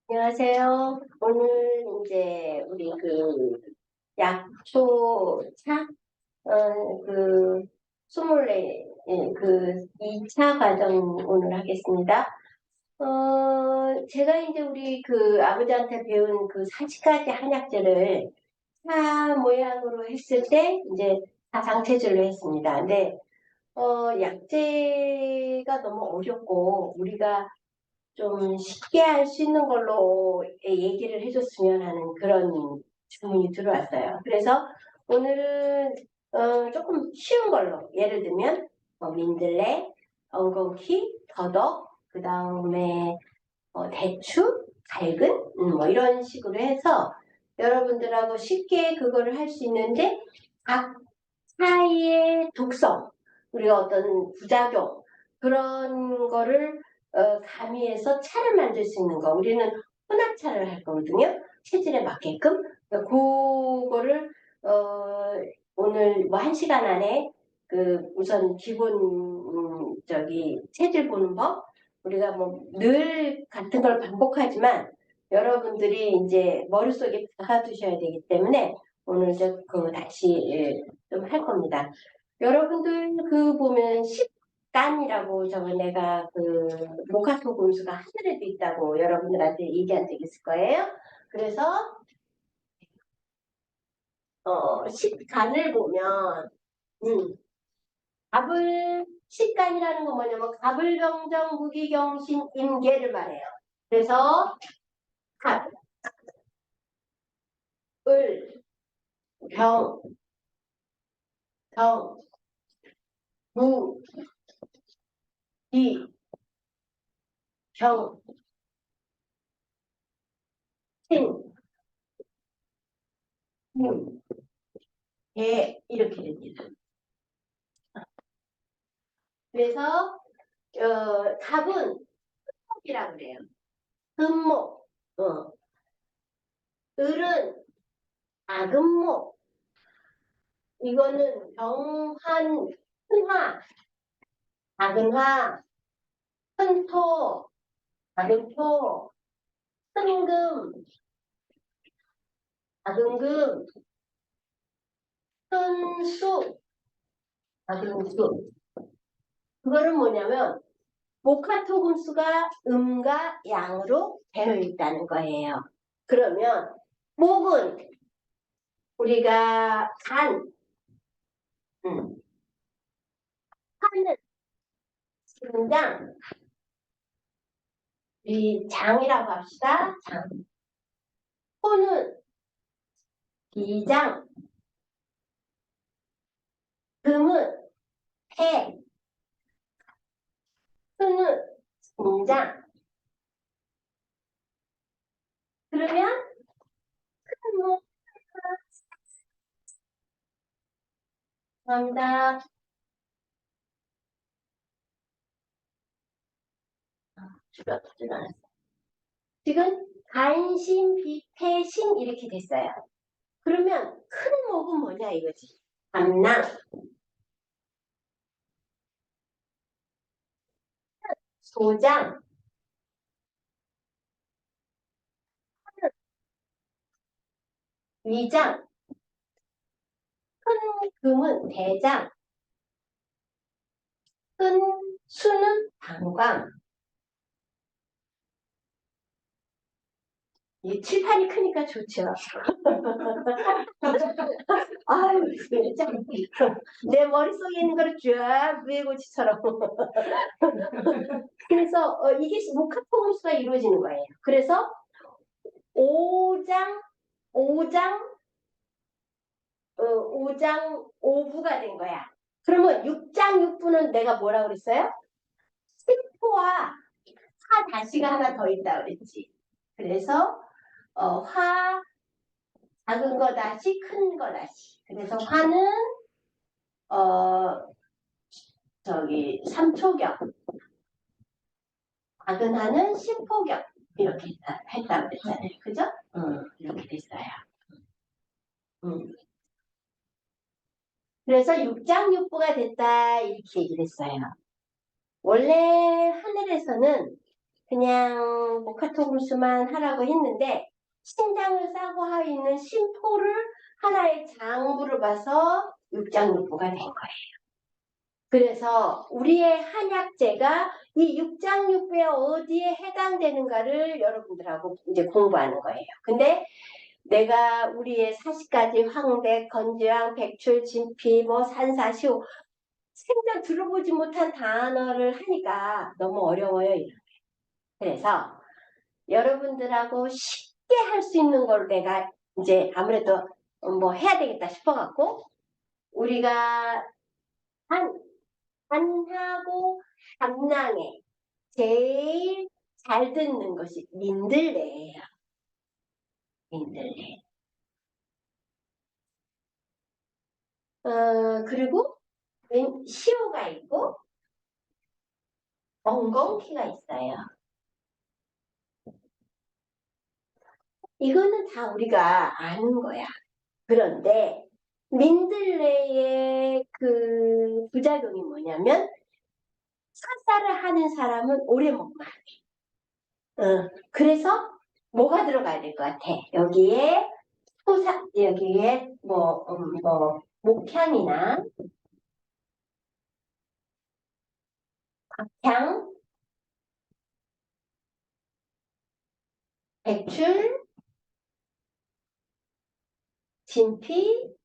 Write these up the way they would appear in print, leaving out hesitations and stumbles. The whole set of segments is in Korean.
안녕하세요. 오늘 이제 우리 약초차, 스물네, 그 2차 과정 오늘 하겠습니다. 제가 이제 우리 아버지한테 배운 그 40가지 한약재를 차 모양으로 했을 때 이제 사상체질로 했습니다. 근데, 약재가 너무 어렵고 우리가 좀 쉽게 할 수 있는 걸로 얘기를 해줬으면 하는 그런 주문이 들어왔어요. 그래서 오늘은 조금 쉬운 걸로 예를 들면 민들레, 엉겅퀴, 더덕, 그 다음에 대추, 갈근 뭐 이런 식으로 해서 여러분들하고 쉽게 그거를 할 수 있는데 각 차이의 독성, 우리가 어떤 부작용 그런 거를 가미해서 차를 만들 수 있는 거. 우리는 혼합차를 할 거거든요. 체질에 맞게끔. 그러니까 그거를 오늘 뭐 1시간 안에 우선 기본 체질 보는 법. 우리가 뭐 늘 같은 걸 반복하지만 여러분들이 이제 머릿속에 박아두셔야 되기 때문에 오늘 다시 좀 할 겁니다. 여러분들 보면 식간이라고 내가 모카토 분수가 하늘에도 있다고 여러분들한테 얘기한 적 있을 거예요. 그래서 식간을 보면 갑을 식간이라는 건 뭐냐면 갑을병정 무기경신 임계를 말해요. 그래서 갑, 을, 병, 정, 무, 기, 경, 신, 무, 개 이렇게 됩니다. 그래서 갑은 흑목이라고 그래요. 금목. 을은 아금목. 이거는 병한, 큰화, 작은화, 큰토, 작은토, 큰금, 작은금, 큰수, 작은수. 그거는 뭐냐면 목화토금수가 음과 양으로 되어 있다는 거예요. 그러면 목은 우리가 간, 간은 심장, 이 장이라고 합시다. 장. 코는 비장, 금은 폐, 수는 심장. 그러면 뭐 감사합니다. 줄여주진 않았어. 지금 간신, 비폐신 이렇게 됐어요. 그러면 큰 목은 뭐냐 이거지. 담낭, 소장, 위장, 큰 금은 대장, 큰 수는 방광. 이 칠판이 크니까 좋죠. 아유, 진짜. 내 머릿속에 있는 거를 쫙 외고치처럼. 그래서 이게 목합통수가 이루어지는 거예요. 그래서 오장, 오장, 오장, 오부가 된 거야. 그러면 육장, 육부는 내가 뭐라고 그랬어요? 식포와 화 다시가 하나 더 있다 그랬지. 그래서 화, 작은 거 다시, 큰 거 다시. 그래서 화는 어, 삼초경, 작은 화는 십포경 이렇게 했다고 그랬잖아요. 그죠? 이렇게 됐어요. 그래서 육장육부가 됐다 이렇게 얘기를 했어요. 원래 하늘에서는 그냥 모카토그루스만 하라고 했는데 신장을 싸고 하 있는 심포를 하나의 장부로 봐서 육장육부가 된 거예요. 그래서 우리의 한약재가 이 육장육부에 어디에 해당되는가를 여러분들하고 이제 공부하는 거예요. 근데 내가 우리의 40가지 황백, 건지황, 백출, 진피, 뭐 산사시오 생전 들어보지 못한 단어를 하니까 너무 어려워요. 그래서 여러분들하고 쉽게 할 수 있는 걸 내가 이제 아무래도 뭐 해야 되겠다 싶어갖고 우리가 한하고 담낭에 제일 잘 듣는 것이 민들레예요. 민들레. 그리고 시오가 있고 엉겅퀴가 있어요. 이거는 다 우리가 아는 거야. 그런데 민들레의 그 부작용이 뭐냐면 설사를 하는 사람은 오래 먹어야 돼. 그래서 뭐가 들어가야 될 것 같아? 여기에 여기에 뭐 목향이나 박향, 백출, 진피,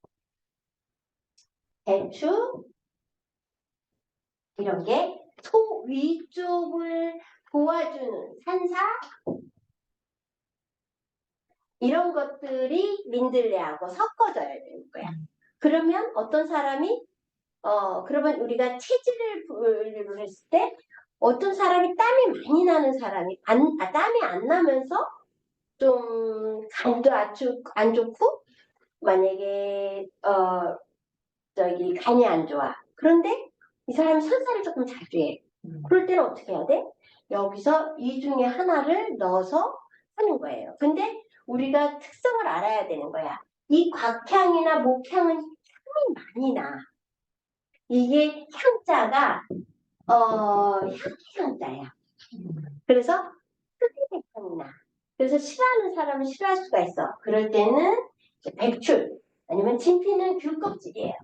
배추 이런 게 소 위쪽을 도와주는 산사 이런 것들이 민들레하고 섞어져야 되는 거야. 그러면 어떤 사람이 그러면 우리가 체질을 분류를 했을 때 어떤 사람이 땀이 많이 나는 사람이 땀이 안 나면서 좀 간도 아주 안 좋고 만약에 저기 간이 안 좋아. 그런데 이 사람이 설사를 조금 자주 해. 그럴 때는 어떻게 해야 돼? 여기서 이 중에 하나를 넣어서 하는 거예요. 근데 우리가 특성을 알아야 되는 거야. 이 곽향이나 목향은 향이 많이 나. 이게 향자가 향자야. 그래서 흑색 향이 나. 그래서 싫어하는 사람은 싫어할 수가 있어. 그럴 때는 백출 아니면 진피는 귤 껍질이에요.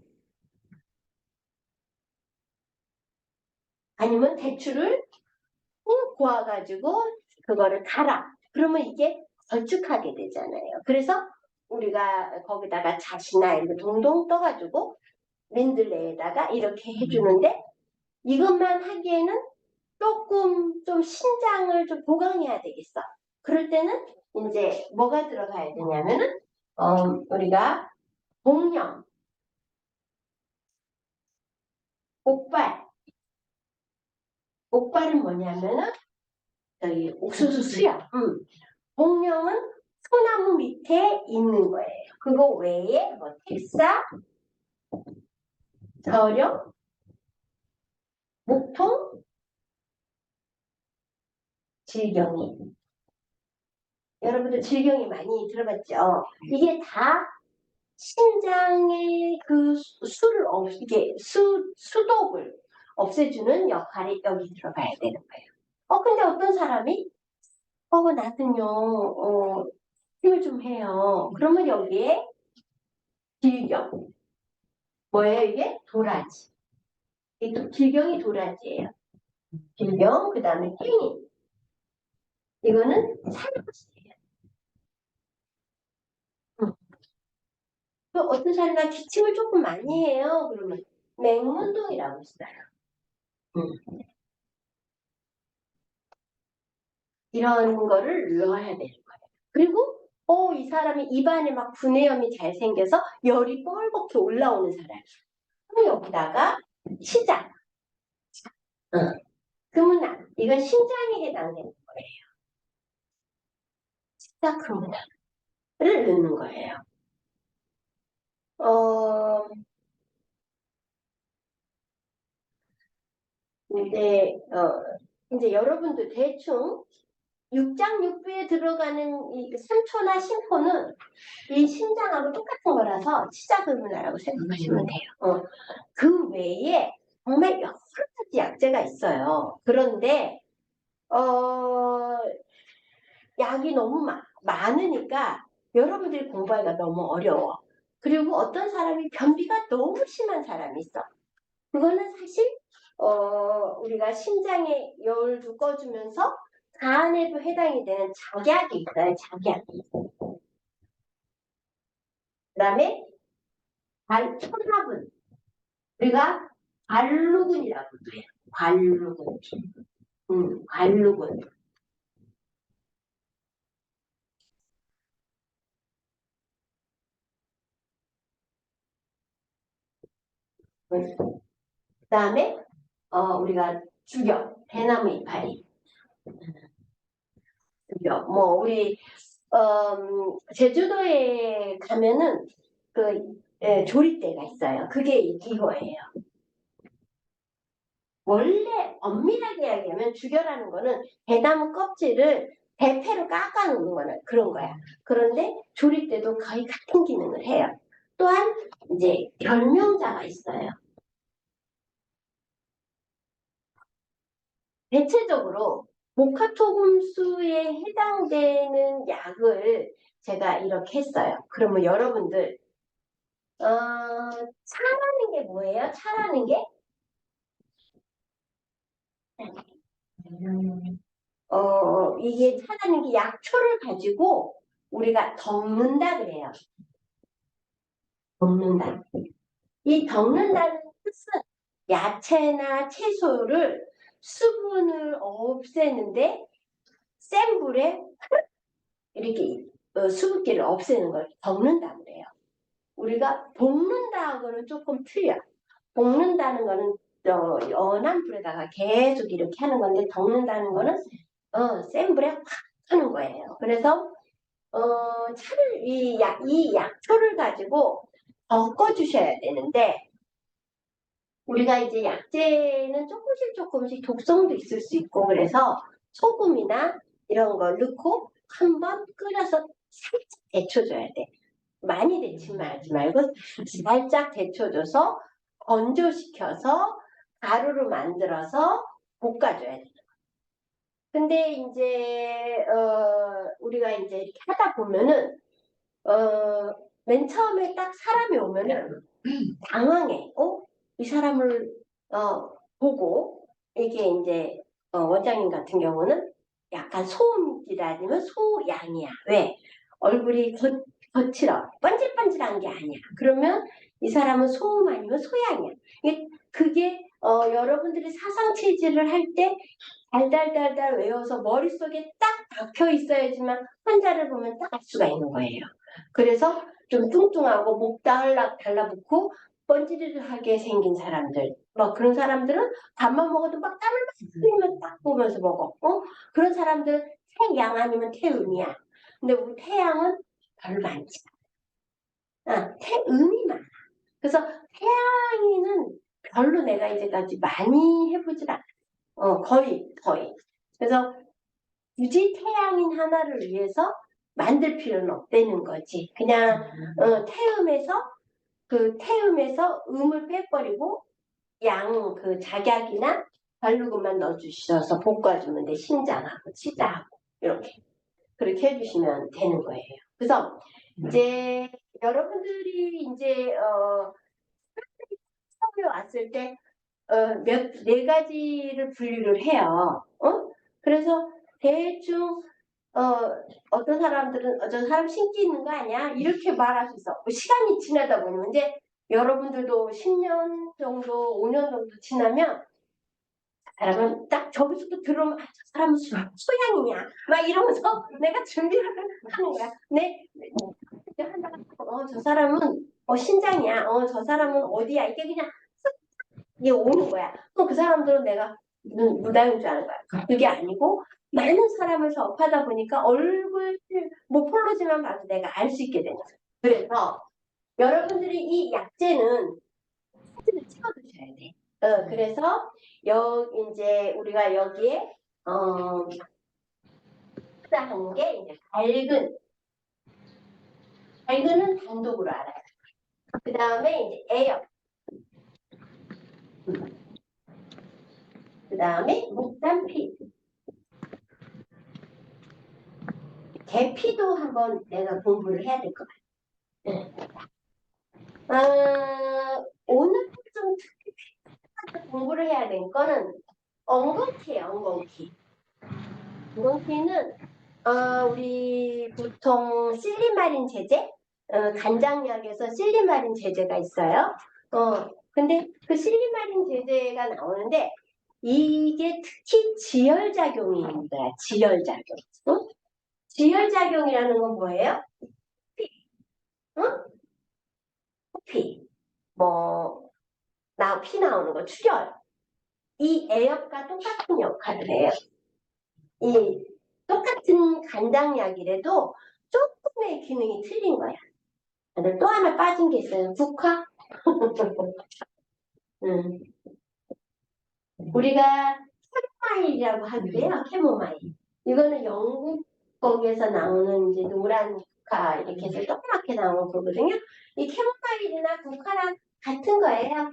아니면 대추를 꾹 고아가지고 그거를 갈아. 그러면 이게 걸쭉하게 되잖아요. 그래서 우리가 거기다가 잣이나 이렇게 동동 떠가지고 민들레에다가 이렇게 해주는데 이것만 하기에는 조금 좀 신장을 좀 보강해야 되겠어. 그럴 때는 이제 뭐가 들어가야 되냐면은 우리가 복령, 옥발, 옥발은 뭐냐면은 저기 옥수수 수염. 복령은 소나무 밑에 있는 거예요. 그거 외에 뭐 택사, 저령, 목통, 질경이. 여러분들 질경이 많이 들어봤죠? 이게 다 신장의 그 수를 이게 수독을 없애주는 역할이 여기 들어가야 되는 거예요. 근데 어떤 사람이 나는요 힘을 좀 해요. 그러면 여기에 질경 뭐예요 이게? 도라지. 이 질경이 도라지예요. 질경 그 다음에 탱인 이거는 살구시예요. 또 어떤 사람이 기침을 조금 많이 해요. 그러면 맹문동이라고 있어요. 이런 거를 넣어야 되는 거예요. 그리고 이 사람이 입안에 막 분해염이 잘 생겨서 열이 뻘겋게 올라오는 사람. 그럼 여기다가 시작. 금은암. 이건 신장에 해당되는 거예요. 시작 금은암을 넣는 거예요. 근데 이제 여러분들 대충 육장육부에 들어가는 이 삼초나 심포는 이 신장하고 똑같은 거라서 치자금은이라고 생각하시면 돼요. 그 외에 정말 여러 가지 약재가 있어요. 그런데 어, 약이 너무 많으니까 여러분들이 공부하기가 너무 어려워. 그리고 어떤 사람이 변비가 너무 심한 사람이 있어. 그거는 사실 우리가 심장에 열도 꺼주면서 간에도 해당이 되는 작약이 있어요. 작약이. 그다음에 천화분. 우리가 관루근이라고도 해요. 관루근. 관루근. 그다음에 우리가 주력 대나무 이파리. 주력. 뭐 우리 제주도에 가면은 조리대가 있어요. 그게 기호예요. 원래 엄밀하게 이야기하면 주결하는 거는 대나무 껍질을 대패로 깎아놓는 거는 그런 거야. 그런데 조리대도 거의 같은 기능을 해요. 또한 이제 결명자가 있어요. 대체적으로 목화토금수에 해당되는 약을 제가 이렇게 했어요. 그러면 여러분들 차라는 게 뭐예요? 차라는 게 이게 차라는 게 약초를 가지고 우리가 덮는다 그래요. 덮는다. 이 덮는다는 뜻은 야채나 채소를 수분을 없애는데 센 불에 이렇게 수분기를 없애는 걸 덮는다 그래요. 우리가 볶는다하고는 조금 틀려. 볶는다는 거는 연한 불에다가 계속 이렇게 하는 건데 덮는다는 거는 센 불에 확 하는 거예요. 그래서 차를 이 약초를 가지고 섞어주셔야 되는데 우리가 이제 약재는 조금씩 독성도 있을 수 있고 그래서 소금이나 이런 걸 넣고 한번 끓여서 살짝 데쳐줘야 돼. 많이 데치지 말고 살짝 데쳐줘서 건조시켜서 가루로 만들어서 볶아줘야 돼. 근데 이제 우리가 이제 이렇게 하다 보면은 맨 처음에 딱 사람이 오면은 당황해. 이 사람을 보고 이게 이제 원장님 같은 경우는 약간 소음질 아니면 소양이야. 왜? 얼굴이 거칠어. 번질번질한 게 아니야. 그러면 이 사람은 소음 아니면 소양이야. 그게 여러분들이 사상체질을 할 때 달달달달 외워서 머릿속에 딱 박혀 있어야지만 환자를 보면 딱 알 수가 있는 거예요. 그래서 좀 뚱뚱하고 목 달라붙고 번지르르하게 생긴 사람들, 뭐 그런 사람들은 밥만 먹어도 막 땀을 막 흘리면 딱 보면서 먹어. 그런 사람들 태양 아니면 태음이야. 근데 우리 태양은 별로 많지 않아. 태음이 많아. 그래서 태양이는 별로 내가 이제까지 많이 해보질 않아. 거의. 그래서 굳이 태양인 하나를 위해서 만들 필요는 없다는 거지. 그냥 태음에서 음을 빼버리고 그 작약이나 발루금만 넣어주셔서 볶아주면 돼. 신장하고 치자하고 이렇게 그렇게 해주시면 되는 거예요. 그래서 이제 여러분들이 이제 처음에 왔을 때 네 가지를 분류를 해요. 그래서 대충 어떤 사람들은 저 사람 신기 있는 거 아니야? 이렇게 말할 수 있어. 시간이 지나다 보면 이제 여러분들도 10년 정도, 5년 정도 지나면 사람은 딱 저기서부터 들어오면 저 사람은 소양이냐 막 이러면서 내가 준비를 하는 거야. 한다가 저 사람은 신장이야. 저 사람은 어디야. 이게 그냥 이게 오는 거야. 그 사람들은 내가 무당인 줄 아는 거야. 그게 아니고 많은 사람을 접하다 보니까 얼굴 모폴로지만 봐도 내가 알 수 있게 되는 거야. 그래서 여러분들이 이 약재는 사진을 찍어두셔야 돼. 그래서 이제 우리가 여기에 하는 게 이제 밝은은 단독으로 알아요. 그 다음에 이제 애엽, 그 다음에 목단피, 계피도 한번 내가 공부를 해야 될 것 같아. 오늘 좀 특히 공부를 해야 될 거는 엉겅퀴예요, 엉겅퀴. 엉겅퀴는 우리 보통 실리마린 제제, 간장약에서 실리마린 제제가 있어요. 근데 그 실리마린 제제가 나오는데 이게 특히 지혈작용이 있는 거야, 지혈작용. 응? 지혈작용이라는 건 뭐예요? 피, 응? 피, 뭐, 피 나오는 거, 출혈. 이 애역과 똑같은 역할을 해요. 이 똑같은 간장약이라도 조금의 기능이 틀린 거야. 근데 또 하나 빠진 게 있어요. 국화. 음. 우리가 캐모마일이라고 하는데요. 캐모마일. 이거는 영국 거기에서 나오는 이제 노란 국화 이렇게 해서 조그맣게 나오는 거거든요. 이 캐모마일이나 국화랑 같은 거예요.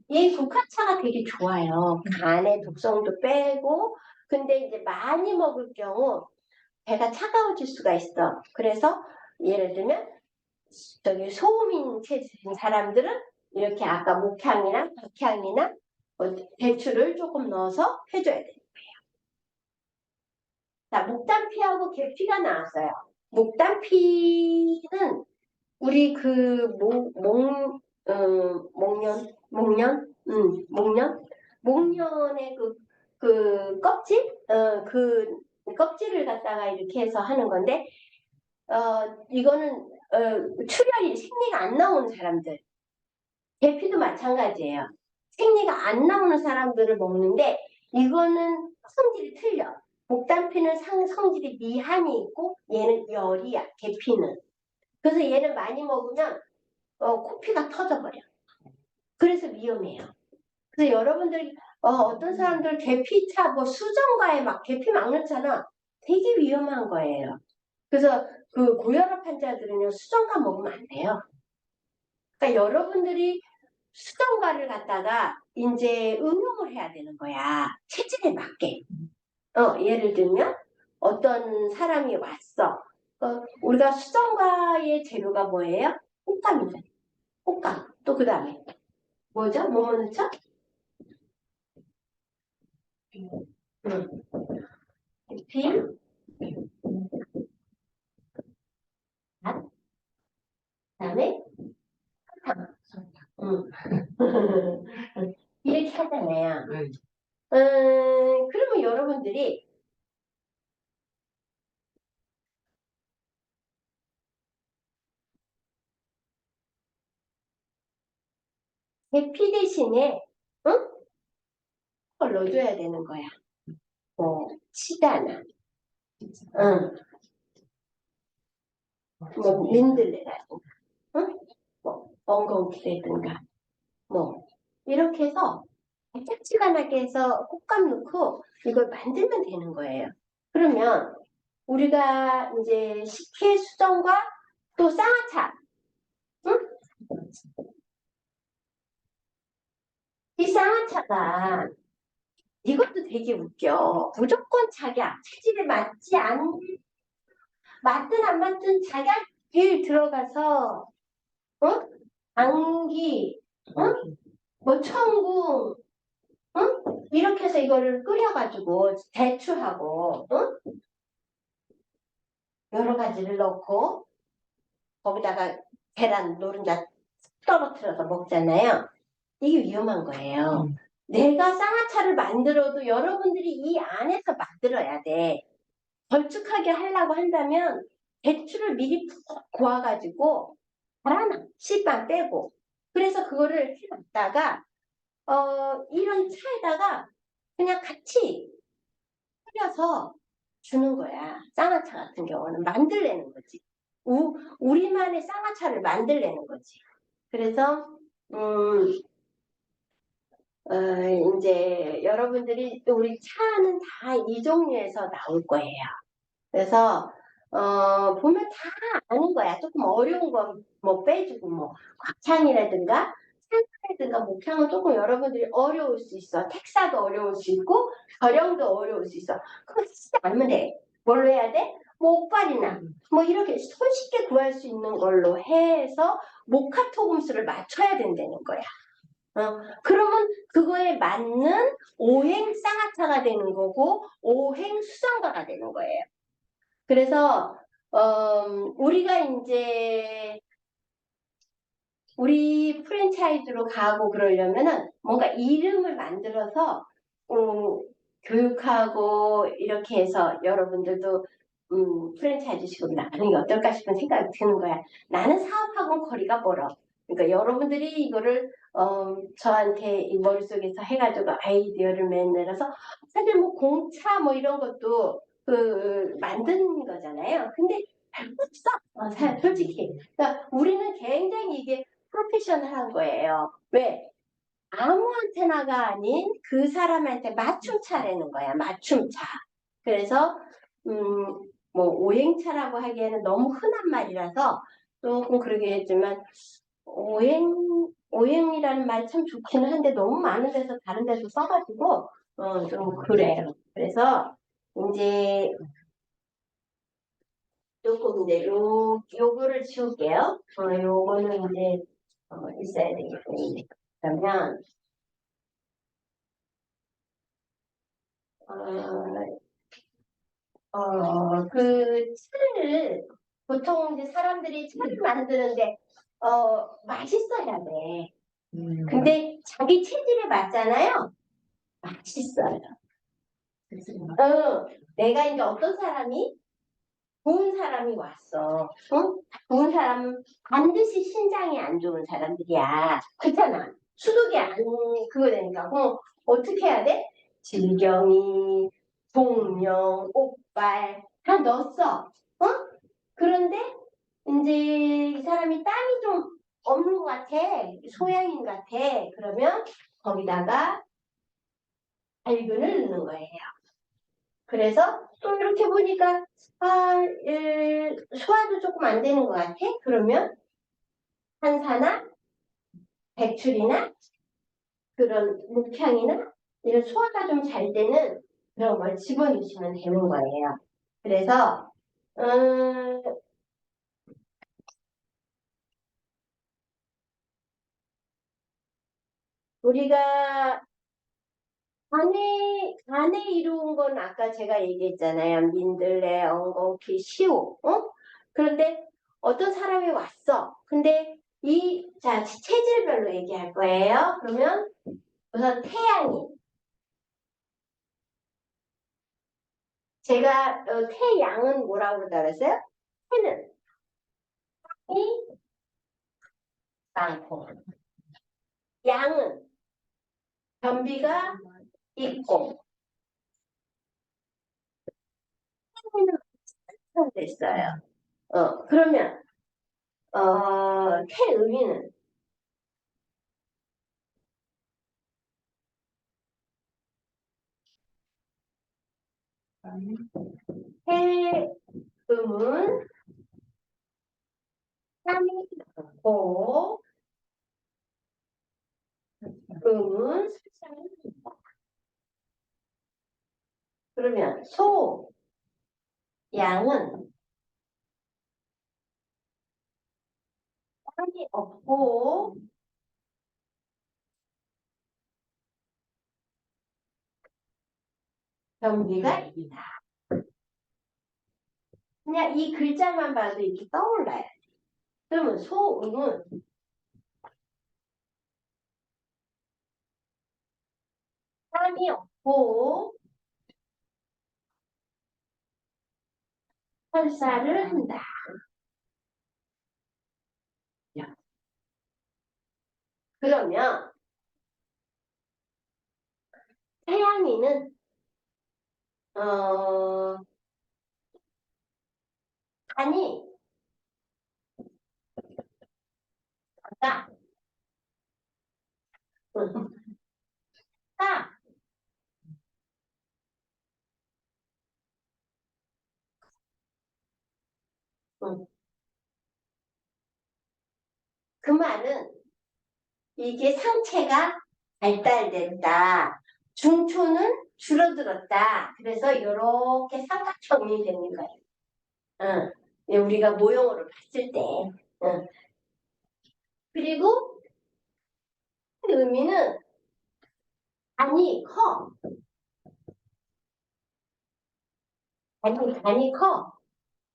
이 국화차가 되게 좋아요. 간의 독성도 빼고, 근데 이제 많이 먹을 경우 배가 차가워질 수가 있어. 그래서 예를 들면 저기 소음인 체질인 사람들은 이렇게 아까 목향이나 박향이나 배추를 조금 넣어서 해줘야 돼요. 자, 목단피하고 계피가 나왔어요. 목단피는 우리 목련의 그 껍질, 그 껍질을 갖다가 이렇게 해서 하는 건데, 이거는 출혈이 생리가 안 나오는 사람들, 계피도 마찬가지예요. 생리가 안 나오는 사람들을 먹는데 이거는 성질이 틀려. 목단피는 성질이 미한이 있고 얘는 열이야. 계피는. 그래서 얘는 많이 먹으면 코피가 터져버려. 그래서 위험해요. 그래서 여러분들이 어떤 사람들 계피차 뭐 수정과에 막 계피 막 넣잖아. 되게 위험한 거예요. 그래서 그 고혈압 환자들은요 수정과 먹으면 안 돼요. 그러니까 여러분들이 수정과를 갖다가 이제 응용을 해야 되는 거야. 체질에 맞게. 예를 들면 어떤 사람이 왔어. 우리가 수정과의 재료가 뭐예요? 꽃감이죠. 꽃감. 또 그 다음에 뭐죠? 뭐뭐 넣죠? 응. 빌, 밭, 그다음에 설탕. 응. 이렇게 하잖아요. 그러면 여러분들이 대피 대신에 응? 그걸 넣어줘야 되는 거야. 뭐 치다나, 응. 뭐 민들레라든가, 응? 뭐 엉겅퀴라든가, 뭐 이렇게 해서 짝지근하게 해서 콧감 넣고 이걸 만들면 되는 거예요. 그러면 우리가 이제 식혜 수정과 또 쌍화차, 응? 이 쌍화차가 이것도 되게 웃겨. 무조건 자기야 체질에 맞든 안 맞든 자기야 들어가서 응? 안기, 응? 뭐 청궁, 응? 이렇게 해서 이거를 끓여가지고 대추하고 응? 여러 가지를 넣고 거기다가 계란 노른자 떨어뜨려서 먹잖아요. 이게 위험한 거예요. 내가 쌍화차를 만들어도 여러분들이 이 안에서 만들어야 돼. 걸쭉하게 하려고 한다면 배추를 미리 푹 고아가지고 달아놔. 씨만 빼고. 그래서 그거를 해놨다가 이런 차에다가 그냥 같이 끓여서 주는 거야. 쌍화차 같은 경우는 만들래는 거지. 우리만의 쌍화차를 만들래는 거지. 그래서 음, 이제 여러분들이 또 우리 차는 다 이 종류에서 나올 거예요. 그래서 보면 다 아는 거야. 조금 어려운 건 뭐 빼주고 뭐 곽창이라든가 산사라든가 목향은 조금 여러분들이 어려울 수 있어. 택사도 어려울 수 있고 결영도 어려울 수 있어. 그거 쓰지 않으면 돼. 뭘로 해야 돼? 목발이나 뭐 이렇게 손쉽게 구할 수 있는 걸로 해서 모카토금수를 맞춰야 된다는 거야. 그러면 그거에 맞는 오행 쌍화차가 되는 거고 오행 수성가가 되는 거예요. 그래서 우리가 이제 우리 프랜차이즈로 가고 그러려면은 뭔가 이름을 만들어서 교육하고 이렇게 해서 여러분들도 프랜차이즈식으로 나가는 게 어떨까 싶은 생각이 드는 거야. 나는 사업하고는 거리가 멀어. 그러니까 여러분들이 이거를 저한테 이 머릿속에서 해가지고 아이디어를 내서 사실 뭐 공차 뭐 이런 것도 만드는 거잖아요. 근데 별거 없어. 솔직히. 그러니까 우리는 굉장히 이게 프로페셔널한 거예요. 왜? 아무한테나가 아닌 그 사람한테 맞춤차라는 거야. 맞춤차. 그래서 뭐 오행차라고 하기에는 너무 흔한 말이라서 조금 그러긴 했지만 오행이라는 말 참 좋기는 한데 너무 많은 데서 다른 데서 써가지고 좀 그래요. 그래서 이제 조금 이제 요거를 지울게요. 요거는 이제 있어야 되기 때문에. 그러면 그 차를 보통 이제 사람들이 차를 만드는데 맛있어야 돼. 근데 자기 체질에 맞잖아요. 맛있어요. 내가 이제 어떤 사람이 좋은 사람이 왔어. 응? 좋은 사람 반드시 신장이 안 좋은 사람들이야. 그렇잖아. 수독이 안 그거 되니까. 어떻게 해야 돼? 질경이, 종령, 옥발 다 넣었어. 어? 그런데 이제 이 사람이 땀이 좀 없는 것 같아. 소양인 같아. 그러면 거기다가 알균을 넣는 거예요. 그래서 또 이렇게 보니까 소화도 조금 안 되는 것 같아. 그러면 한사나 백출이나 그런 묵향이나 이런 소화가 좀 잘 되는 그런 걸 집어넣으시면 되는 거예요. 그래서 우리가 간에 이루은 건 아까 제가 얘기했잖아요. 민들레, 엉겅퀴, 시오. 그런데 어떤 사람이 왔어. 근데 자, 체질별로 얘기할 거예요. 그러면 우선 태양이. 제가 태양은 뭐라고 그러다 그랬어요? 태는 이 많고 양은 변비가 있고 태는 됐어요. 그러면 태음이는 태음은 땀이 많고 음은 술상이 있다. 그러면 양은 땀이 없고 변비가 있다. 그냥 이 글자만 봐도 이렇게 떠올라요. 그러면 소음은 땀이 없고 설사를 한다. 그러면 태양이는 간이 딱, 딱, 그 말은 이게 상체가 발달됐다. 중초는 줄어들었다. 그래서 이렇게 삼각형이 되는 거예요. 응. 우리가 모형으로 봤을 때. 응. 그리고 그 의미는 간이 커. 간이 커.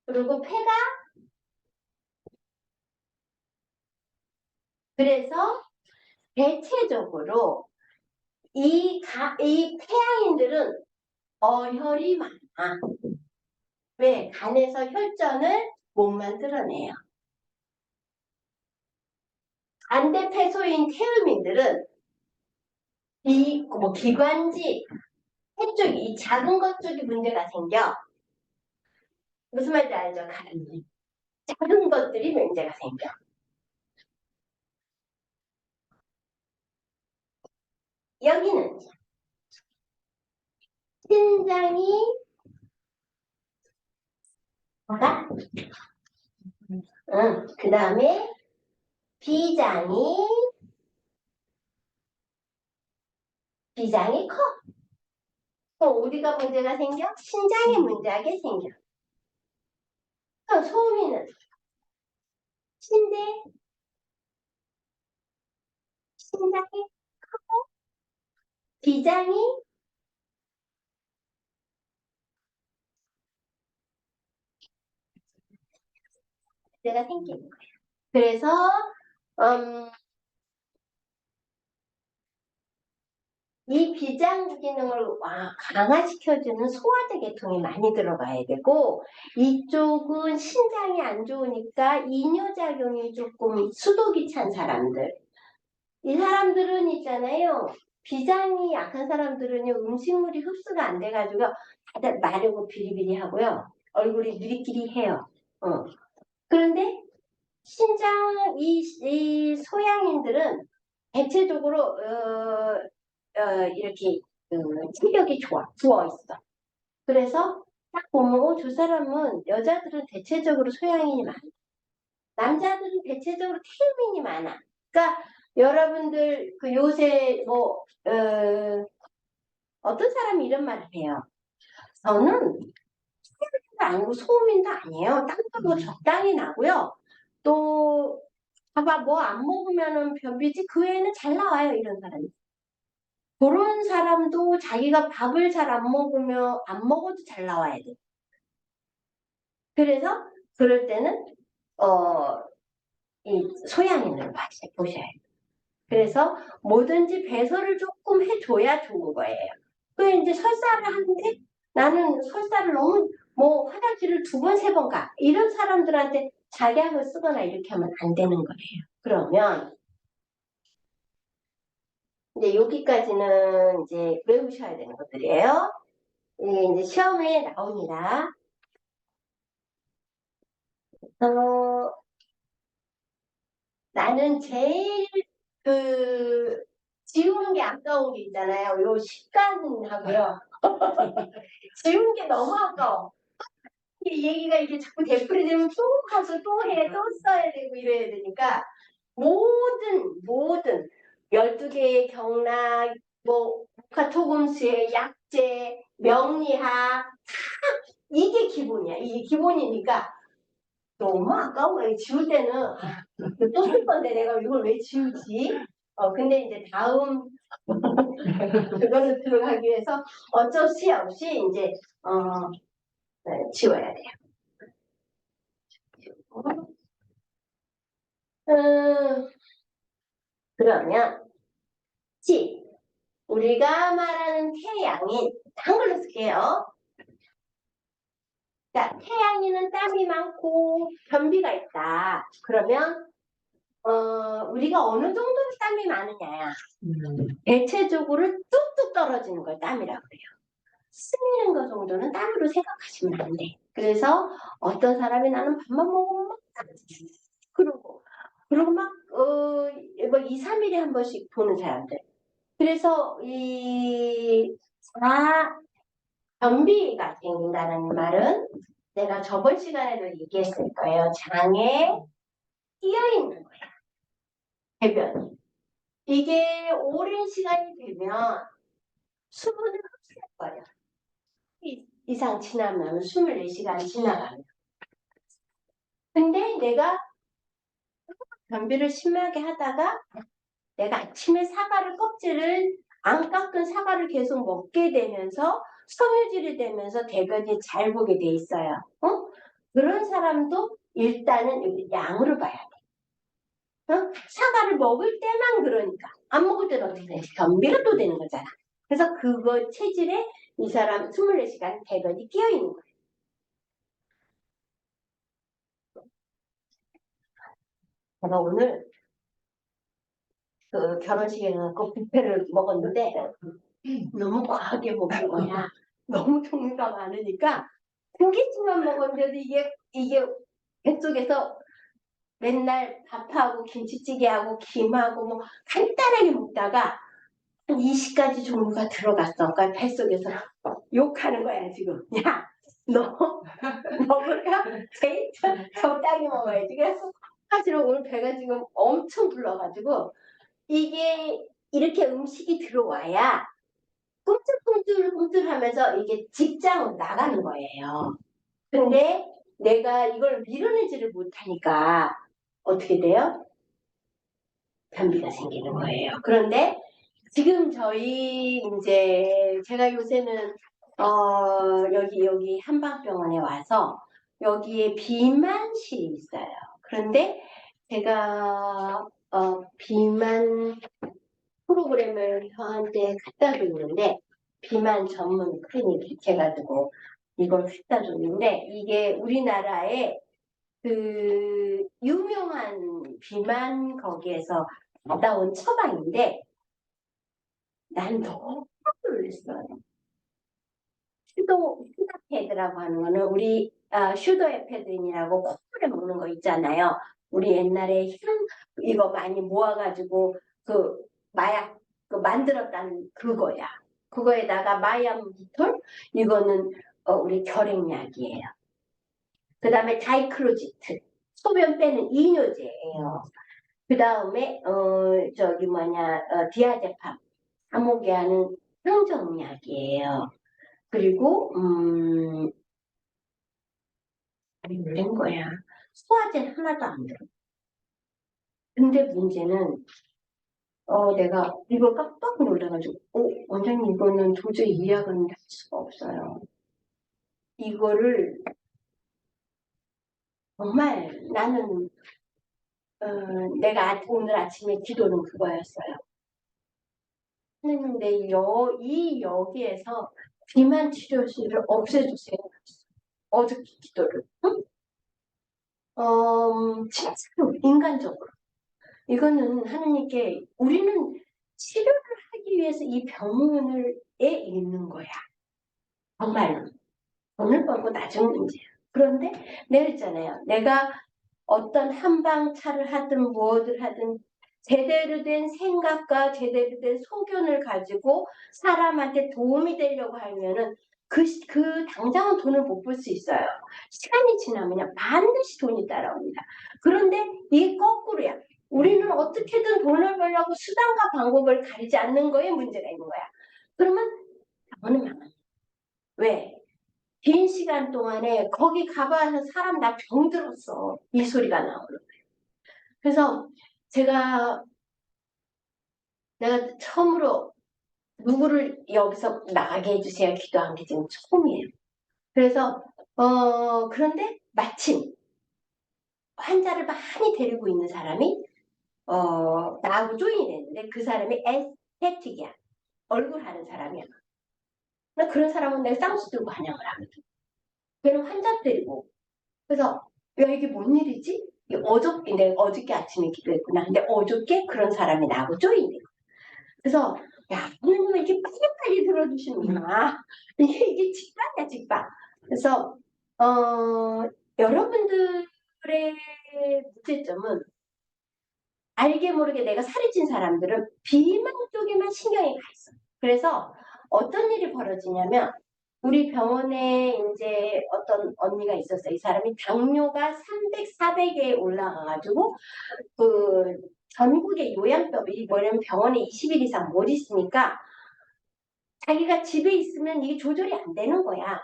그리고 폐가 그래서 대체적으로 이 태양인들은 어혈이 많아. 왜? 간에서 혈전을 못 만들어내요. 반대폐소인 태음인들은 이 뭐 기관지 해쪽 이 작은 것 쪽이 문제가 생겨. 무슨 말인지 알죠? 작은 것들이 문제가 생겨. 여기는 신장이 뭐가? 응. 그 다음에 비장이 커. 그럼 어디가 문제가 생겨? 신장에 문제하게 생겨. 그럼 소음이는 신대 신장이 비장이 문제가 생기는 거야. 그래서 음, 이 비장 기능을 강화시켜주는 소화제 계통이 많이 들어가야 되고 이쪽은 신장이 안 좋으니까 이뇨작용이 조금 수독이 찬 사람들 이 사람들은 있잖아요. 비장이 약한 사람들은 음식물이 흡수가 안 돼가지고 다들 마르고 비리비리하고요. 얼굴이 누리끼리해요. 그런데 이 소양인들은 대체적으로 이렇게 체격이 좋아 부어 있어. 그래서 딱 보면 저 사람은 여자들은 대체적으로 소양인이 많아. 남자들은 대체적으로 태음인이 많아. 그러니까 여러분들 그 요새 뭐 어떤 사람이 이런 말을 해요. 저는 아니고 소음인도 아니에요. 땀도 뭐 적당히 나고요. 또 봐봐 뭐 안 먹으면은 변비지 그 외에는 잘 나와요 이런 사람이. 그런 사람도 자기가 밥을 잘 안 먹으면 안 먹어도 잘 나와야 돼. 그래서 그럴 때는 이 소양인을 보셔야 돼요. 그래서 뭐든지 배설을 조금 해줘야 좋은 거예요. 그 이제 설사를 하는데 나는 설사를 너무 뭐 화장실을 2번, 3번 가. 이런 사람들한테 작약을 쓰거나 이렇게 하면 안 되는 거예요. 그러면 이제 여기까지는 이제 외우셔야 되는 것들이에요. 이게 이제 시험에 나옵니다. 어, 나는 제일 지우는 게 아까운 게 있잖아요. 요 식간하고요. 지우는 게 너무 아까워. 이 얘기가 이게 자꾸 되풀이 되면 또 가서 또 해, 또 써야 되고 이래야 되니까 모든 12개의 경락, 뭐 목화토금수의 약재, 명리학 이게 기본이야. 이게 기본이니까 너무 아까운 거야. 지울 때는 또 쓸 건데 내가 이걸 왜 지우지? 근데 이제 다음 그거를 들어가기 위해서 어쩔 수 없이 이제 지워야 돼요. 음, 그러면 우리가 말하는 태양인 한글로 쓸게요. 자, 태양인은 땀이 많고 변비가 있다. 그러면 우리가 어느 정도로 땀이 많으냐야. 대체적으로 뚝뚝 떨어지는 걸 땀이라고 해요. 스미는 거 정도는 땀으로 생각하시면 안 돼. 그래서 어떤 사람이 나는 밥만 먹으면 막 그러고 막 뭐 2, 3일에 한 번씩 보는 사람들. 그래서 이 변비가 생긴다는 말은 내가 저번 시간에도 얘기했을 거예요. 장에 끼어 있는 거야. 배변이. 이게 오랜 시간이 되면 수분을 흡수할 거예요. 이상 지나면 24시간 지나가면. 근데 내가 변비를 심하게 하다가 내가 아침에 사과를 껍질을 안 깎은 사과를 계속 먹게 되면서 섬유질이 되면서 대변이 잘 보게 돼 있어요. 어? 그런 사람도 일단은 여기 양으로 봐야 돼. 어? 사과를 먹을 때만 그러니까 안 먹을 때는 어떻게 돼? 변비가 또 되는 거잖아. 그래서 그거 체질에 이 사람 24시간 대변이 끼어 있는 거야. 제가 오늘 그 결혼식에 가서 뷔페를 먹었는데 너무 과하게 먹은 거야. 너무 종류가 많으니까 한 개씩만 먹었는데도 이게 뱃속에서 맨날 밥하고 김치찌개하고 김하고 뭐 간단하게 먹다가 한 20가지 종류가 들어갔어. 그러니까 뱃속에서 욕하는 거야 지금. 야, 너 먹을까? 제일 적당히 먹어야지. 그래서 사실은 오늘 배가 지금 엄청 불러가지고 이게 이렇게 음식이 들어와야 꿈틀꿈틀꿈틀하면서 이게 직장으로 나가는 거예요. 근데 내가 이걸 밀어내지를 못하니까 어떻게 돼요? 변비가 생기는 거예요. 그런데 지금 저희 이제 제가 요새는 여기 한방병원에 와서 여기에 비만실이 있어요. 그런데 제가 비만 프로그램을 저한테 갖다 줬는데 비만 전문 클리닉 해가지고 이걸 갖다 줬는데 이게 우리나라에 그 유명한 비만 거기에서 나온 처방인데 난 너무 놀랐어요. 슈도패드라고 하는 거는 우리 슈도에페드인이라고 콧물에 먹는 거 있잖아요. 우리 옛날에 향 이거 많이 모아가지고 그 마약 그 만들었다는 그거야. 그거에다가 마약물톨 이거는 우리 결핵약이에요. 그 다음에 다이크로지트 소변 빼는 이뇨제예요. 그 다음에 저기 뭐냐 디아제팜 감옥에 하는 항정약이에요. 그리고 된 거야. 소화제는 하나도 안 들어. 근데 문제는 내가 이걸 깜빡 놀라가지고 원장님 이거는 도저히 이해하고는 할 수가 없어요. 이거를 정말 나는 내가 오늘 아침에 기도는 그거였어요. 했는데 여기에서 비만 치료실을 없애주세요. 어저께 기도를. 응? 진짜로 인간적으로. 이거는 하느님께 우리는 치료를 하기 위해서 이 병원에 있는 거야. 정말로. 오늘 거고 나중 문제야. 그런데 내가 했잖아요. 내가 어떤 한방차를 하든 무엇을 하든 제대로 된 생각과 제대로 된 소견을 가지고 사람한테 도움이 되려고 하면은 그 당장은 돈을 못 벌 수 있어요. 시간이 지나면 반드시 돈이 따라옵니다. 그런데 이게 거꾸로야. 우리는 어떻게든 돈을 벌려고 수단과 방법을 가리지 않는 거에 문제가 있는 거야. 그러면 병원은 망한다. 왜? 긴 시간 동안에 거기 가봐서 사람 나 병들었어. 이 소리가 나오는 거예요. 그래서 내가 처음으로 누구를 여기서 나가게 해주세요 기도한 게 지금 처음이에요. 그래서 그런데 마침 환자를 많이 데리고 있는 사람이 나하고 조인이 됐는데 그 사람이 에스테틱이야. 얼굴 하는 사람이야. 그런 사람은 내가 쌍수 들고 환영을 하거든. 걔는 환자 데리고 그래서 야 이게 뭔 일이지? 내가 어저께 아침에 기도했구나. 근데 어저께 그런 사람이 나하고 조인이 그래서 야 하나님은 이렇게 빨리빨리 들어주시는구나. 이게 직방이야 직방. 그래서 여러분들의 문제점은 알게 모르게 내가 살이 찐 사람들은 비만 쪽에만 신경이 가 있어. 그래서 어떤 일이 벌어지냐면 우리 병원에 이제 어떤 언니가 있었어요. 이 사람이 당뇨가 300, 400에 올라가가지고 그 전국의 요양병이 뭐냐면 병원에 20일 이상 못 있으니까 자기가 집에 있으면 이게 조절이 안 되는 거야.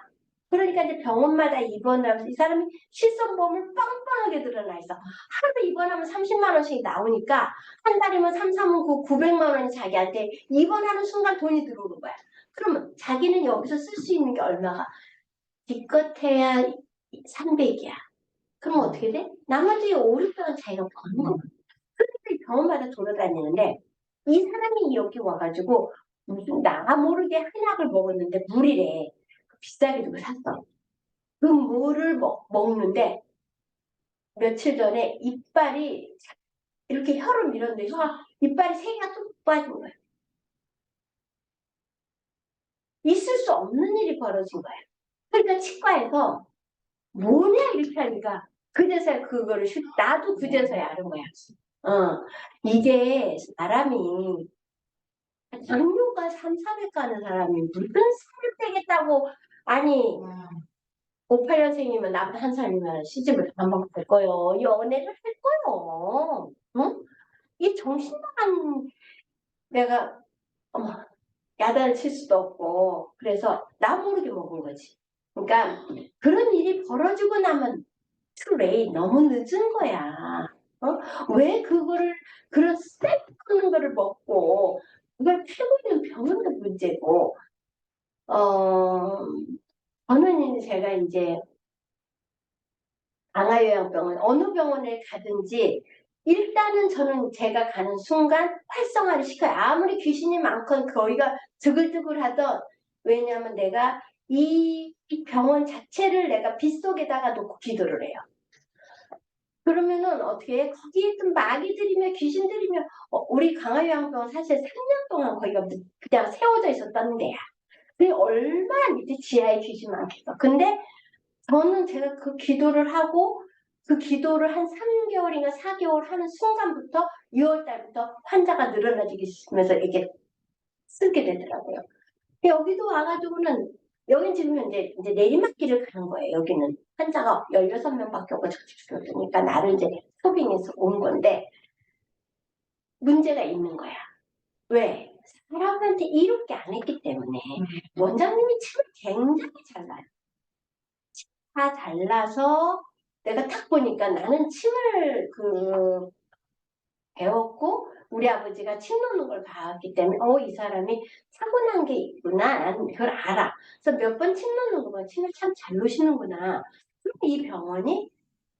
그러니까 이제 병원마다 입원하면서 이 사람이 실손보험을 뻔뻔하게 드러나 있어. 하루 입원하면 30만 원씩 나오니까 한 달이면 3, 3은 9, 900만 원이 자기한테 입원하는 순간 돈이 들어오는 거야. 그러면 자기는 여기서 쓸 수 있는 게 얼마가? 기껏해야 300이야. 그럼 어떻게 돼? 나머지 5, 600원 자기가 버는 거야. 그런데 병원마다 돌아다니는데 이 사람이 여기 와가지고 무슨 나 모르게 한약을 먹었는데 물이래. 비싸게 주고 샀어. 그 물을 먹는데 며칠 전에 이빨이 이렇게 혀를 밀었는데 이빨이 세 개가 뚝 빠진 거야. 있을 수 없는 일이 벌어진 거야. 그러니까 치과에서 뭐냐 이렇게 하니까 그제서야 그거를 나도 그제서야 아는 거야. 이게 사람이 당뇨가 3, 400 가는 사람이 무슨 살을 빼겠다고 아니 58년생이면 나보다 한 살이면 시집을 금방 갈 거요. 연애를 할 거요. 응? 이 정신 나간 내가 어머 야단을 칠 수도 없고 그래서 나 모르게 먹은 거지. 그러니까 그런 일이 벌어지고 나면 too late 너무 늦은 거야. 왜 그거를 그런 쎄하는 거를 먹고 그걸 피고 있는 병원도 문제고 저는 이제 제가 이제 강화요양병원 어느 병원에 가든지 일단은 저는 제가 가는 순간 활성화를 시켜요. 아무리 귀신이 많건 거기가 드글드글하던 왜냐하면 내가 이 병원 자체를 내가 빗속에다가 놓고 기도를 해요. 그러면은 어떻게 해? 거기에 좀 마귀들이며 귀신들이며 우리 강화요양병원 사실 3년 동안 거기가 그냥 세워져 있었던 데야. 그게 얼마나 밑에 지하에 귀신 많겠어. 근데 저는 제가 그 기도를 하고 그 기도를 한 3개월인가 4개월 하는 순간부터 6월 달부터 환자가 늘어나기 시작하면서 이렇게 쓰게 되더라고요. 여기도 와가지고는 여긴 지금 이제 내리막길을 가는 거예요. 여기는 환자가 16명밖에 없고 그러니까 나를 이제 소빙해서 온 건데 문제가 있는 거야. 왜? 사람한테 이롭게 안 했기 때문에 원장님이 침을 굉장히 잘 놔요. 다 잘라서 내가 탁 보니까 나는 침을 배웠고 우리 아버지가 침 놓는 걸 봐왔기 때문에 이 사람이 타고난 게 있구나. 나는 그걸 알아. 그래서 몇 번 침 놓는 거 보면 침을 참 잘 놓으시는구나. 그럼 이 병원이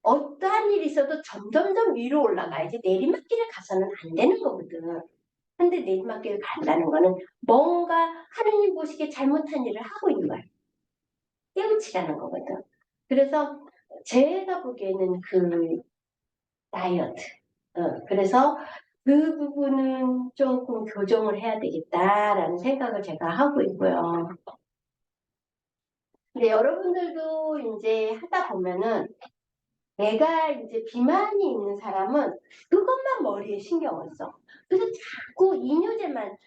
어떠한 일이 있어도 점점점 위로 올라가야지 내리막길에 가서는 안 되는 거거든. 근데 내리막길을 간다는 거는 뭔가 하느님 보시기에 잘못한 일을 하고 있는 거야. 깨우치라는 거거든. 그래서 제가 보기에는 그 다이어트. 그래서 그 부분은 조금 교정을 해야 되겠다라는 생각을 제가 하고 있고요. 근데 여러분들도 이제 하다 보면은 내가 이제 비만이 있는 사람은 그것만 머리에 신경을 써. 그래서 자꾸 이뇨제만,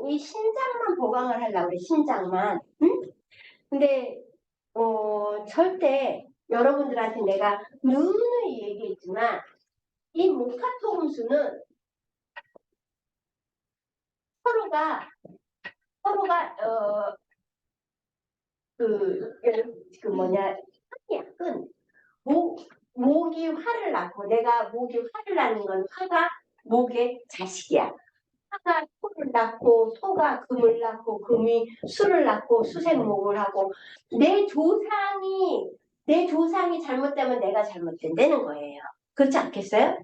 이 신장만 보강을 하려고 그래, 신장만. 응? 근데, 절대 여러분들한테 내가 누누이 얘기했지만, 이 모카토 음수는 서로가 그 뭐냐 약은 목이 화를 낳고 내가 목이 화를 낳는 건 화가 목의 자식이야. 화가 소를 낳고 소가 금을 낳고 금이 수를 낳고 수생목을 하고 내 조상이 잘못되면 내가 잘못된다는 거예요. 그렇지 않겠어요?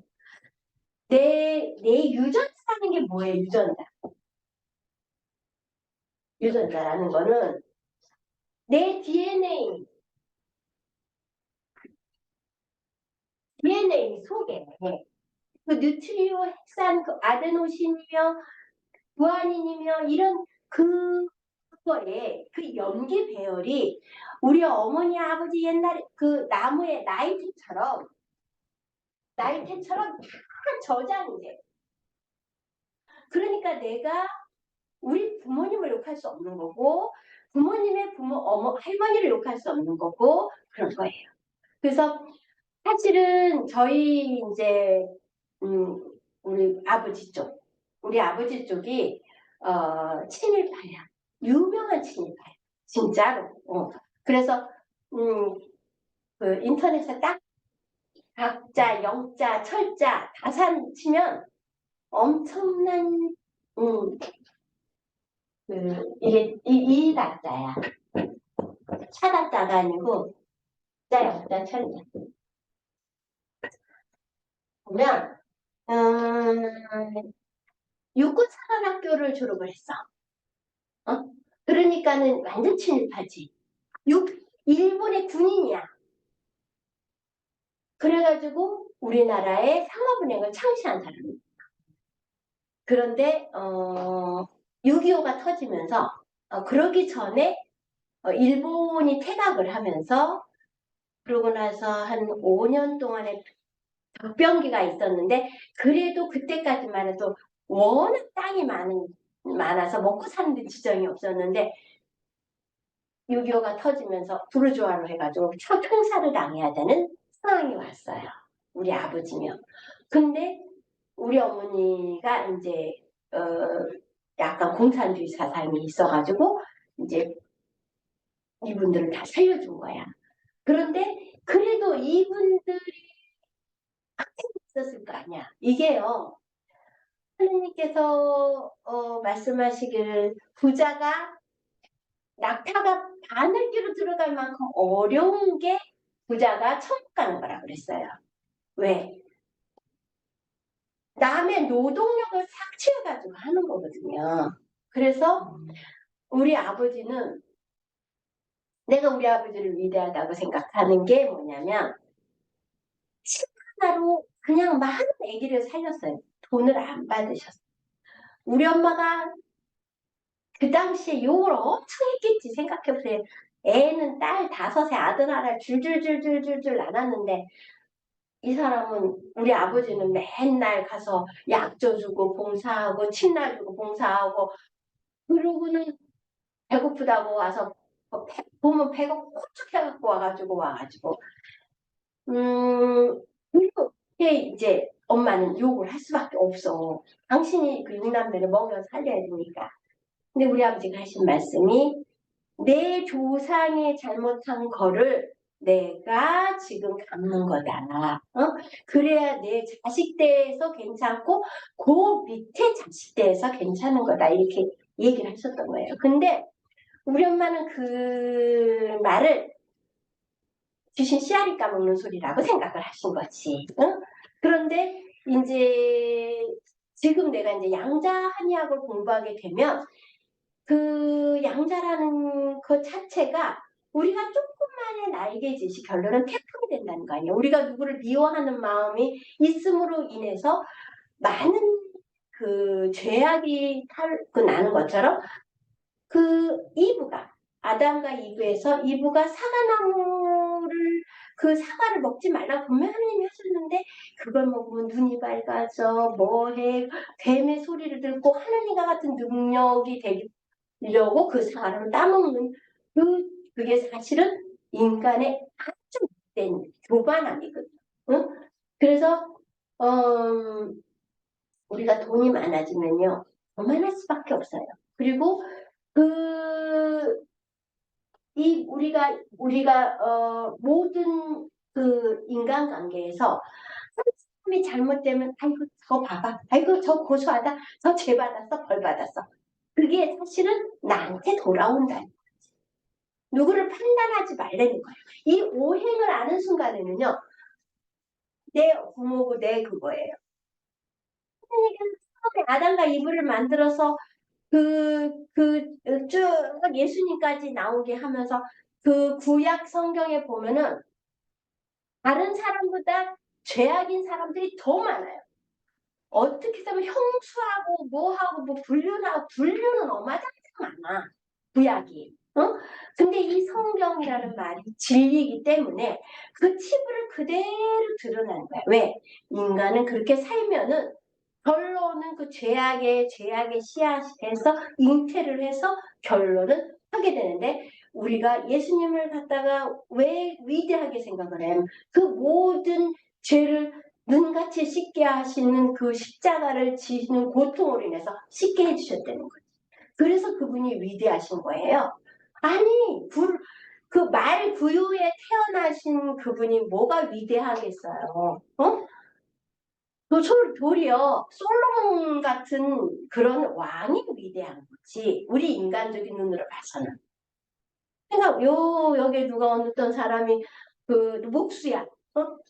내 유전자라는 게 뭐예요? 유전자라는 거는 내 DNA 속에 그 뉴트리오 핵산 그 아데노신이며 구아닌이며 이런 그거에 그 염기 배열이 우리 어머니 아버지 옛날에 그 나무의 나이테처럼 다 저장이 돼. 그러니까 내가 우리 부모님을 욕할 수 없는 거고 부모님의 할머니를 욕할 수 없는 거고 그런 거예요. 그래서 사실은 저희 이제 우리 아버지 쪽이 친일파야. 유명한 친일파야. 진짜로. 그래서 그 인터넷에 딱 각자, 영자, 철자, 다산 치면 엄청난 이게 이 다자야. 차다자가 아니고 자, 영자, 철자. 보면 육군사관학교를 졸업을 했어. 그러니까는 완전 친일파지. 일본의 군인이야. 그래가지고 우리나라의 상업은행을 창시한 사람이야. 그런데 6.25가 터지면서 그러기 전에 일본이 퇴각을 하면서 그러고 나서 한 5년 동안의 벽병기가 있었는데 그래도 그때까지만 해도 워낙 땅이 많아서 먹고 사는 데 지정이 없었는데 6.25가 터지면서 부르주아로 해가지고 총살을 당해야 되는 상황이 왔어요. 우리 아버지며. 근데 우리 어머니가 이제 약간 공산주의 사상이 있어가지고 이제 이분들을 다 살려준 거야. 그런데 그래도 이분들이 학생이 있었을 거 아니야. 이게요. 하느님께서 말씀하시기를 부자가 낙타가 바늘귀로 들어갈 만큼 어려운 게 부자가 천국 가는 거라 그랬어요. 왜? 남의 노동력을 삭취해가지고 하는 거거든요. 그래서 우리 아버지는 내가 우리 아버지를 위대하다고 생각하는 게 뭐냐면 식 하나로 그냥 많은 아기를 살렸어요. 돈을 안 받으셨어요. 우리 엄마가 그 당시에 욕을 엄청 했겠지. 생각해보세요. 애는 딸 5에 아들 하나 줄줄줄줄줄줄 낳았는데 이 사람은 우리 아버지는 맨날 가서 약줘 주고 봉사하고 침나 주고 봉사하고 그러고는 배고프다고 와서 보면 배가 홀쭉해갖고 와가지고 그렇게 이제 엄마는 욕을 할 수밖에 없어. 당신이 그 6남매를 먹여 살려야 되니까. 근데 우리 아버지가 하신 말씀이 내 조상이 잘못한 거를 내가 지금 갚는 거다. 그래야 내 자식 대에서 괜찮고 그 밑에 자식 대에서 괜찮은 거다. 이렇게 얘기를 하셨던 거예요. 근데 우리 엄마는 그 말을 귀신 씨알이 까먹는 소리라고 생각을 하신 거지. 그런데 이제 지금 내가 이제 양자 한의학을 공부하게 되면 그 양자라는 그 자체가 우리가 조금만의 날개짓이 결론은 태풍이 된다는 거 아니에요. 우리가 누구를 미워하는 마음이 있음으로 인해서 많은 그 죄악이 나는 것처럼 그 이브가 아담과 이브에서 이브가 사과나무를 그 사과를 먹지 말라고 분명히 하나님이 하셨는데 그걸 먹으면 눈이 밝아져 뭐해 뱀의 소리를 듣고 하나님과 같은 능력이 되려고 그 사과를 따먹는 그게 사실은 인간의 아주 못된 교만함이거든. 응? 그래서 우리가 돈이 많아지면요 교만할 수밖에 없어요. 그리고 우리가 모든 그 인간관계에서 사람이 잘못되면 아이고 저 봐봐 아이고 저 고소하다 저 죄 받았어 벌 받았어 그게 사실은 나한테 돌아온다는 거지. 누구를 판단하지 말라는 거예요. 이 오행을 아는 순간에는요 내 부모고 내 그거예요. 처음에 아담과 이브를 만들어서 쭉 예수님까지 나오게 하면서 그 구약 성경에 보면은 다른 사람보다 죄악인 사람들이 더 많아요. 어떻게 해서 형수하고 뭐하고 뭐 분류는 어마장상 많아. 구약이. 근데 이 성경이라는 말이 진리이기 때문에 그 치부를 그대로 드러나는 거야. 왜? 인간은 그렇게 살면은 결론은 그 죄악의 씨앗에서 잉태를 해서 결론은 하게 되는데 우리가 예수님을 갖다가 왜 위대하게 생각을 해요? 그 모든 죄를 눈같이 씻게 하시는 그 십자가를 지는 고통으로 인해서 씻게 해주셨다는 거죠. 그래서 그분이 위대하신 거예요. 아니 그 말 구유에 태어나신 그분이 뭐가 위대하겠어요? 어? 도리어 솔로몬 같은 그런 왕이 위대한 거지. 우리 인간적인 눈으로 봐서는. 그러니까 여기 누가 어떤 사람이 그 목수야.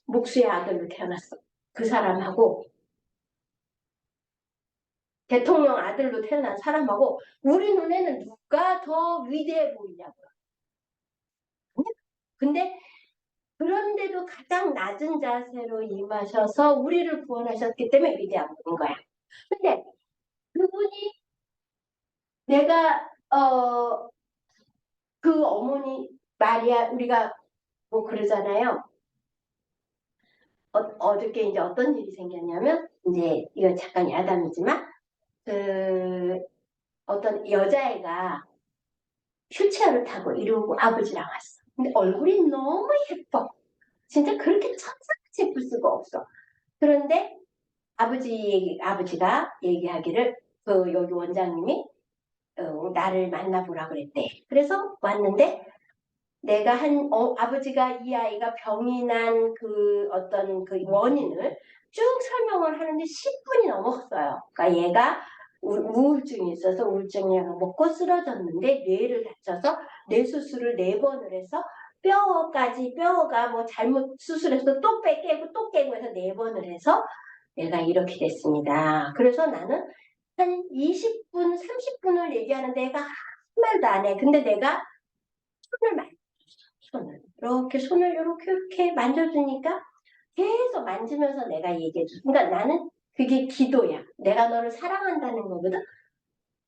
목수의 아들로 태어났어. 그 사람하고 대통령 아들로 태어난 사람하고 우리 눈에는 누가 더 위대해 보이냐고요. 근데 그런데도 가장 낮은 자세로 임하셔서 우리를 구원하셨기 때문에 위대한 거야. 근데 그분이 내가 그 어머니 마리아 우리가 뭐 그러잖아요. 어저께 이제 어떤 일이 생겼냐면 이제 이거 잠깐 야담이지만 그 어떤 여자애가 휠체어를 타고 이러고 아버지랑 왔어. 근데 얼굴이 너무 예뻐. 진짜 그렇게 천사같이 예쁠 수가 없어. 그런데 아버지가 얘기하기를 그 여기 원장님이 나를 만나보라 그랬대. 그래서 왔는데 내가 아버지가 이 아이가 병이 난 그 어떤 그 원인을 쭉 설명을 하는데 10분이 넘었어요. 그러니까 얘가 우울증이 있어서 우울증 약을 먹고 쓰러졌는데 뇌를 다쳐서 뇌 수술을 4번을 해서 뼈가 뭐 잘못 수술해서 또 깨고 또 깨고 해서 4번을 해서 내가 이렇게 됐습니다. 그래서 나는 한 20분, 30분을 얘기하는데 애가 한 말도 안 해. 근데 내가 손을 이렇게 만져주니까 계속 만지면서 내가 얘기해 줘. 그러니까 나는 그게 기도야. 내가 너를 사랑한다는 거거든.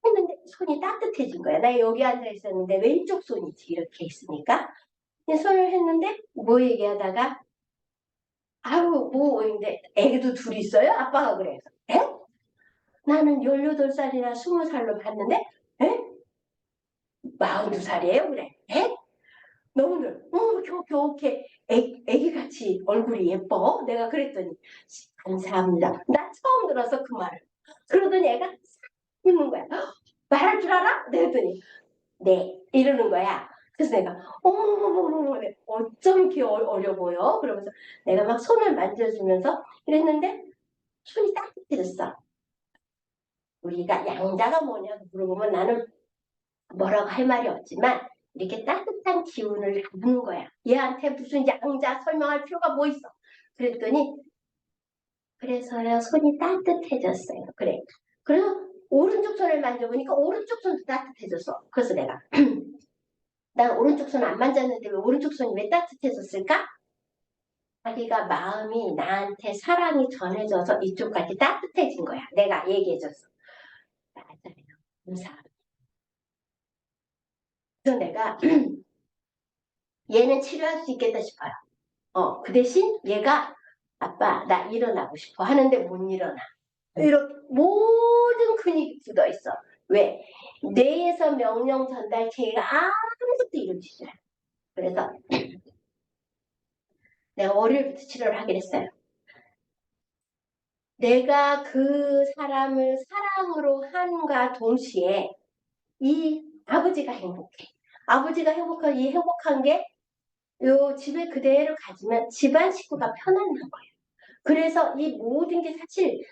했는데 손이 따뜻해진 거야. 나 여기 앉아 있었는데 왼쪽 손이지 이렇게 있으니까. 손을 했는데 뭐 얘기하다가 아우 뭐 근데 애기도 둘이 있어요? 아빠가 그래. 에? 나는 18살이나 20살로 봤는데 에? 42살이에요? 그래. 에? 너무들 이렇게 애기같이 얼굴이 예뻐? 내가 그랬더니 감사합니다. 나 처음 들어서 그 말을. 그러더니 애가 싹 웃는 거야. 말할 줄 알아? 그랬더니 네 이러는 거야. 그래서 내가 어머머머머 어쩜 이렇게 어려 보여? 그러면서 내가 막 손을 만져주면서 이랬는데 손이 따뜻해졌어. 우리가 양자가 뭐냐고 물어보면 나는 뭐라고 할 말이 없지만 이렇게 따뜻한 기운을 받는 거야. 얘한테 무슨 양자 설명할 필요가 뭐 있어. 그랬더니 그래서요 손이 따뜻해졌어요. 그래. 그래서 오른쪽 손을 만져보니까 오른쪽 손도 따뜻해졌어. 그래서 내가 난 오른쪽 손 안 만졌는데 왜 오른쪽 손이 왜 따뜻해졌을까? 자기가 마음이 나한테 사랑이 전해져서 이쪽까지 따뜻해진 거야. 내가 얘기해줬어. 맞아요. 감사합니다. 그래서 내가 얘는 치료할 수 있겠다 싶어요. 그 대신 얘가 아빠 나 일어나고 싶어 하는데 못 일어나. 이렇게 모든 근육이 굳어 있어. 왜? 뇌에서 명령 전달 체계가 아무것도 이루어지지 않아. 그래서 내가 월요일부터 치료를 하긴 했어요. 내가 그 사람을 사랑으로 한과 동시에 이 아버지가 행복해. 아버지가 행복한 이 행복한 게 요 집에 그대로 가지면 집안 식구가 편안한 거예요. 그래서 이 모든 게 사실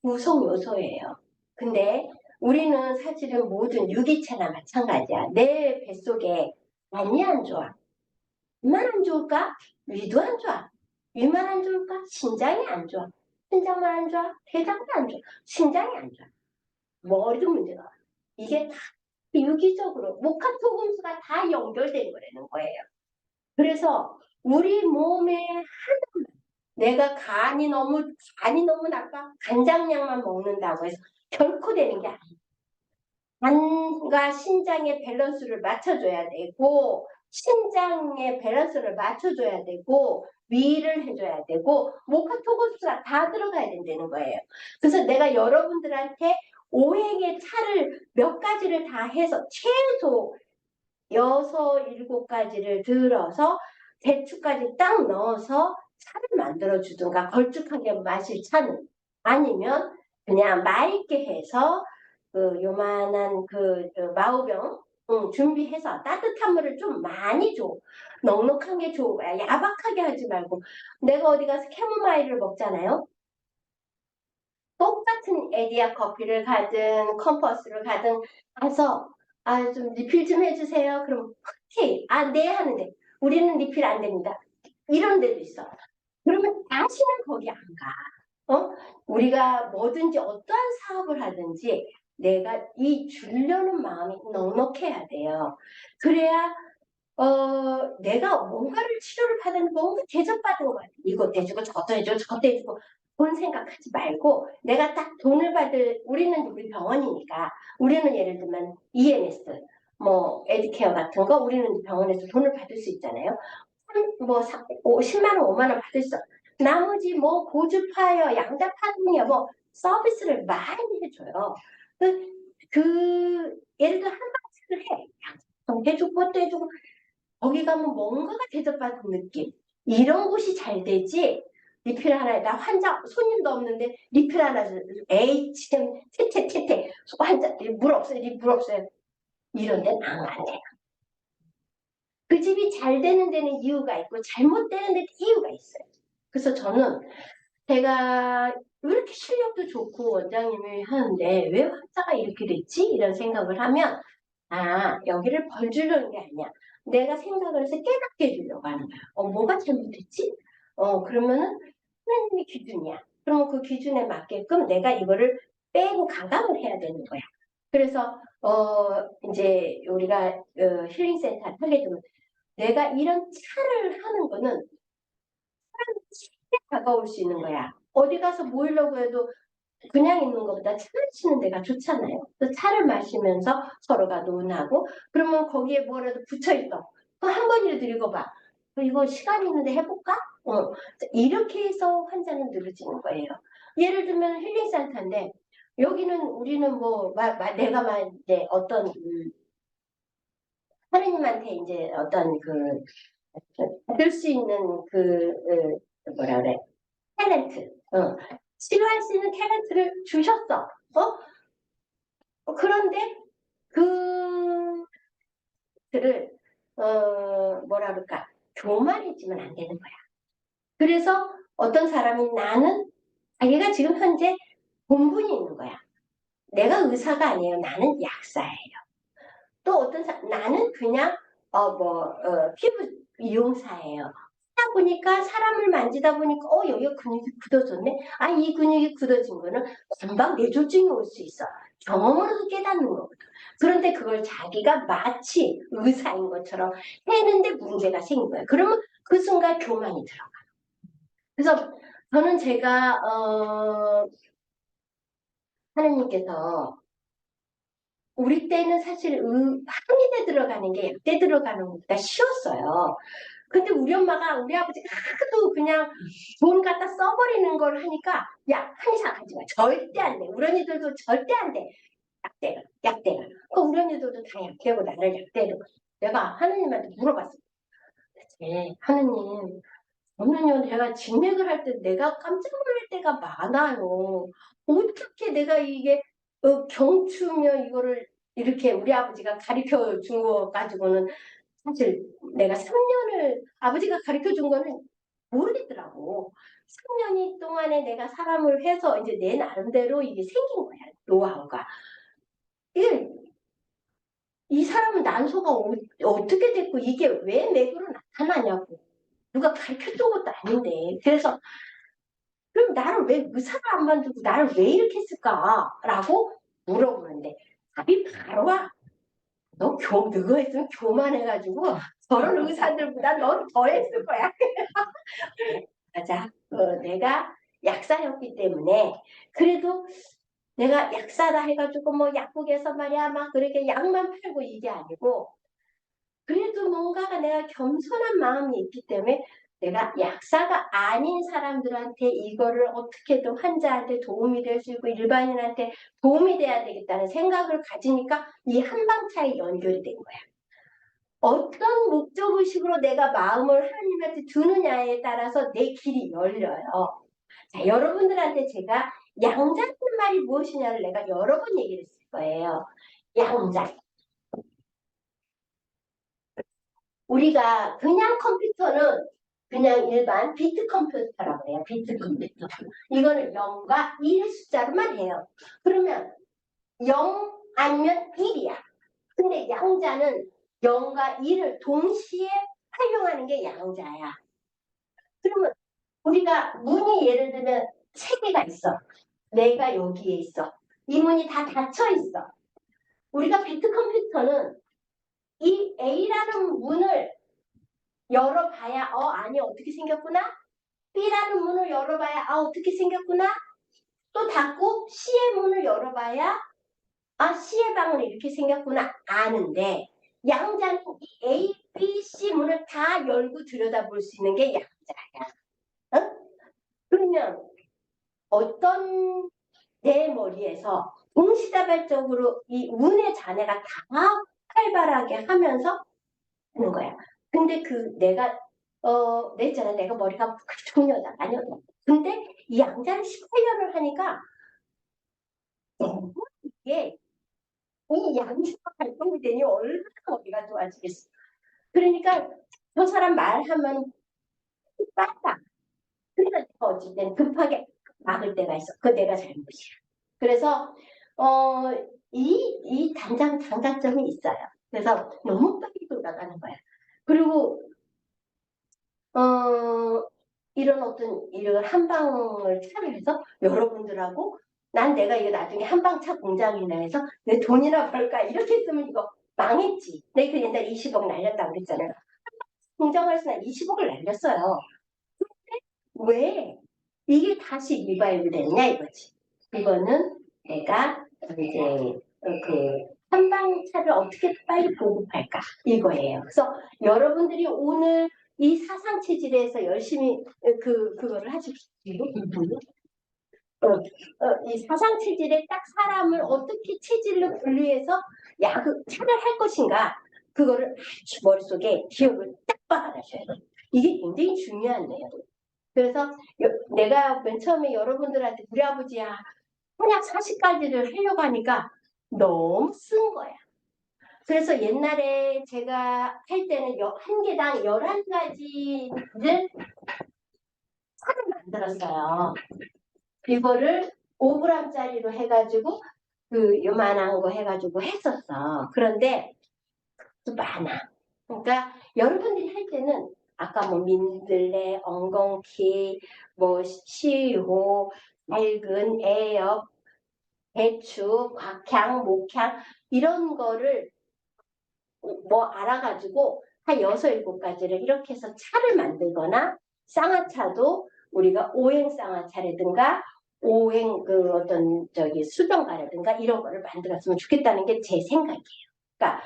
구성 요소예요. 근데 우리는 사실은 모든 유기체나 마찬가지야. 내 뱃속에 많이 안 좋아. 위만 안 좋을까? 위도 안 좋아. 위만 안 좋을까? 신장이 안 좋아. 신장만 안 좋아? 폐장도 안 좋아. 신장이 안 좋아. 머리도 문제가 와. 이게 다 유기적으로 목화토금수가 다 연결된 거라는 거예요. 그래서 우리 몸에 내가 간이 너무 나빠 간장약만 먹는다고 해서 결코 되는 게 아니에요. 간과 신장의 밸런스를 맞춰줘야 되고 신장의 밸런스를 맞춰줘야 되고 위를 해줘야 되고 목화토고수가 다 들어가야 된다는 거예요. 그래서 내가 여러분들한테 5행의 차를 몇 가지를 다 해서 최소 6, 7가지를 들어서 대추까지 딱 넣어서 차를 만들어 주든가 걸쭉하게 마실 차는 아니면 그냥 맑게 해서 그 요만한 그 마우병 준비해서 따뜻한 물을 좀 많이 줘. 넉넉한 게 좋은 거야. 야박하게 하지 말고. 내가 어디 가서 캐모마일을 먹잖아요. 똑같은 에디아 커피를 가든 컴퍼스를 가든 가서 좀 리필 좀 해주세요. 그럼 흔히 네 하는데 우리는 리필 안 됩니다. 이런 데도 있어. 그러면 다시는 거기 안 가. 우리가 뭐든지 어떠한 사업을 하든지 내가 이 주려는 마음이 넉넉해야 돼요. 그래야 내가 뭔가를 치료를 받았는데 뭔가 대접받은 것 같아. 이것도 해주고 저것도 해주고 저것도 해주고 돈 생각하지 말고 내가 딱 돈을 우리는 우리 병원이니까 우리는 예를 들면 EMS 뭐 에듀케어 같은 거 우리는 병원에서 돈을 받을 수 있잖아요. 뭐 10만 원, 5만 원 받을 수 나머지 뭐 고주파여, 양자파동이야 뭐 서비스를 많이 해줘요. 예를 들어 한방차를 해. 해주고 그것도 해주고 거기 가면 뭔가가 대접받은 느낌. 이런 곳이 잘 되지. 리필 하나, 나 환자, 손님도 없는데 리필 하나 줘. 에이, 지금, 퇴퇴퇴퇴. 환자, 물 없어요, 물 없어요. 이런 데는 안 돼. 그 집이 잘 되는 데는 이유가 있고, 잘못되는 데는 이유가 있어요. 그래서 저는 제가 왜 이렇게 실력도 좋고 원장님이 하는데 왜 환자가 이렇게 됐지? 이런 생각을 하면 여기를 벌 주려는 게 아니야. 내가 생각을 해서 깨닫게 해주려고 하는 거야. 뭐가 잘못됐지? 그러면은 하나님의 기준이야. 그러면 그 기준에 맞게끔 내가 이거를 빼고 가감을 해야 되는 거야. 그래서 이제 우리가 힐링센터 하게 되면 내가 이런 차를 하는 거는 쉽게 다가올 수 있는 거야. 어디 가서 모이려고 해도 그냥 있는 것보다 차를 치는 데가 좋잖아요. 또 차를 마시면서 서로가 논하고 그러면 거기에 뭐라도 붙여있어. 한 번이라도 읽어봐. 이거 시간 있는데 해볼까? 이렇게 해서 환자는 늘어지는 거예요. 예를 들면 힐링센터인데 여기는 우리는 뭐 내가 이제 어떤 하느님한테 이제 어떤 받을 수 있는 뭐라 그래 탤런트 치료할 수 있는 탤런트를 주셨어. 그런데 그들을 뭐라 그럴까 교만해지면 안 되는 거야. 그래서 어떤 사람이 나는 자기가 지금 현재 본분이 있는 거야. 내가 의사가 아니에요. 나는 약사예요. 또 어떤 나는 그냥 피부 이용사예요. 하다 보니까 사람을 만지다 보니까 여기가 근육이 굳어졌네. 이 근육이 굳어진 거는 금방 뇌졸중이 올 수 있어. 경험으로도 깨닫는 거거든. 그런데 그걸 자기가 마치 의사인 것처럼 해는데 문제가 생긴 거야. 그러면 그 순간 교만이 들어가. 그래서 저는 제가 하느님께서 우리 때는 사실 한의대 들어가는 게 약대 들어가는 것보다 쉬웠어요. 근데 우리 엄마가 우리 아버지가 하도 그냥 돈 갖다 써버리는 걸 하니까 야 한의사 가지 마. 절대 안 돼. 우리 언니들도 절대 안 돼. 약대가. 우리 언니들도 다 약대고 나를 약대로. 내가 하느님한테 물어봤어. 하느님 저는요 제가 진맥을 할 때 내가 깜짝 놀랄 때가 많아요. 어떻게 내가 이게 경추면 이거를 이렇게 우리 아버지가 가르쳐 준 거 가지고는 사실 내가 3년을 아버지가 가르쳐 준 거는 모르겠더라고. 3년이 동안에 내가 사람을 해서 이제 내 나름대로 이게 생긴 거야. 노하우가. 이게 이 사람은 난소가 어떻게 됐고 이게 왜 맥으로 나타나냐고. 누가 가르쳐 준 것도 아닌데. 그래서 그럼 나를 왜 의사를 안 만들고 나를 왜 이렇게 했을까라고 물어보는데 답이 바로 와. 너가 했으면 교만해가지고 저런 의사들보다 넌 더 했을 거야. 맞아. 내가 약사였기 때문에 그래도 내가 약사다 해가지고 뭐 약국에서 말이야 막 그렇게 약만 팔고 이게 아니고 그래도 뭔가가 내가 겸손한 마음이 있기 때문에 내가 약사가 아닌 사람들한테 이거를 어떻게든 환자한테 도움이 될 수 있고 일반인한테 도움이 돼야 되겠다는 생각을 가지니까 이 한방차에 연결이 된 거야. 어떤 목적의식으로 내가 마음을 하나님한테 두느냐에 따라서 내 길이 열려요. 자, 여러분들한테 제가 양자라는 말이 무엇이냐를 내가 여러 번 얘기를 했을 거예요. 양자. 우리가 그냥 컴퓨터는 그냥 일반 비트 컴퓨터라고 해요. 비트 컴퓨터. 이거는 0과 1의 숫자로만 해요. 그러면 0 아니면 1이야. 근데 양자는 0과 1을 동시에 활용하는 게 양자야. 그러면 우리가 문이 예를 들면 3개가 있어. 내가 여기에 있어. 이 문이 다 닫혀 있어. 우리가 비트 컴퓨터는 이 A라는 문을 열어봐야 아니 어떻게 생겼구나. B라는 문을 열어봐야 어떻게 생겼구나. 또 닫고 C의 문을 열어봐야 C의 방은 이렇게 생겼구나 아는데 양자는 이 A, B, C 문을 다 열고 들여다볼 수 있는 게 양자야. 어? 그러면 어떤 내 머리에서 동시다발적으로 이 운의 자네가 다 활발하게 하면서 하는 거야. 근데 내가 냈잖아. 내가 머리가 좋은 여자 아니었어. 근데 이 양자를 18년을 하니까 너무 이게 이 양자가 발동이 되니 얼마나 머리가 좋아지겠어. 그러니까 저 사람 말하면 빨라. 그래서 어쨌든 급하게 막을 때가 있어. 그거 내가 잘못이야. 그래서 이 장단점이 있어요. 그래서 너무 빨리 돌아가는 거야. 그리고 이런 어떤 이런 한방을 차를 해서 여러분들하고 내가 이거 나중에 한방차 공장이나 해서 내 돈이나 벌까 이렇게 했으면 이거 망했지. 내가 그 옛날 20억 날렸다고 그랬잖아요. 공장을 해서 난 20억을 날렸어요. 왜 이게 다시 리바이브 됐냐 이거지. 이거는 내가 이제 한방차를 어떻게 빨리 보급할까 이거예요. 그래서 여러분들이 오늘 이 사상 체질에서 열심히 그거를 하십시오. 이 사상 체질에 딱 사람을 어떻게 체질로 분류해서 차를 할 것인가 그거를 아주 머릿속에 기억을 딱 박아놔셔야 돼요. 이게 굉장히 중요한 내용. 그래서 내가 맨 처음에 여러분들한테 우리 아버지야 한약 40가지를 하려고 하니까 너무 쓴 거야. 그래서 옛날에 제가 할 때는 한 개당 11가지를 차를 만들었어요. 이거를 5g짜리로 해가지고 요만한 거 해가지고 했었어. 그런데 또 많아. 그러니까 여러분들이 할 때는 아까 뭐 민들레, 엉겅퀴, 뭐 시호, 맑은, 애엽, 배추, 곽향, 목향 이런 거를 뭐 알아가지고 한 6, 7가지를 이렇게 해서 차를 만들거나 쌍화차도 우리가 오행 쌍화차라든가 오행 어떤 수정가라든가 이런 거를 만들었으면 좋겠다는 게 제 생각이에요. 그러니까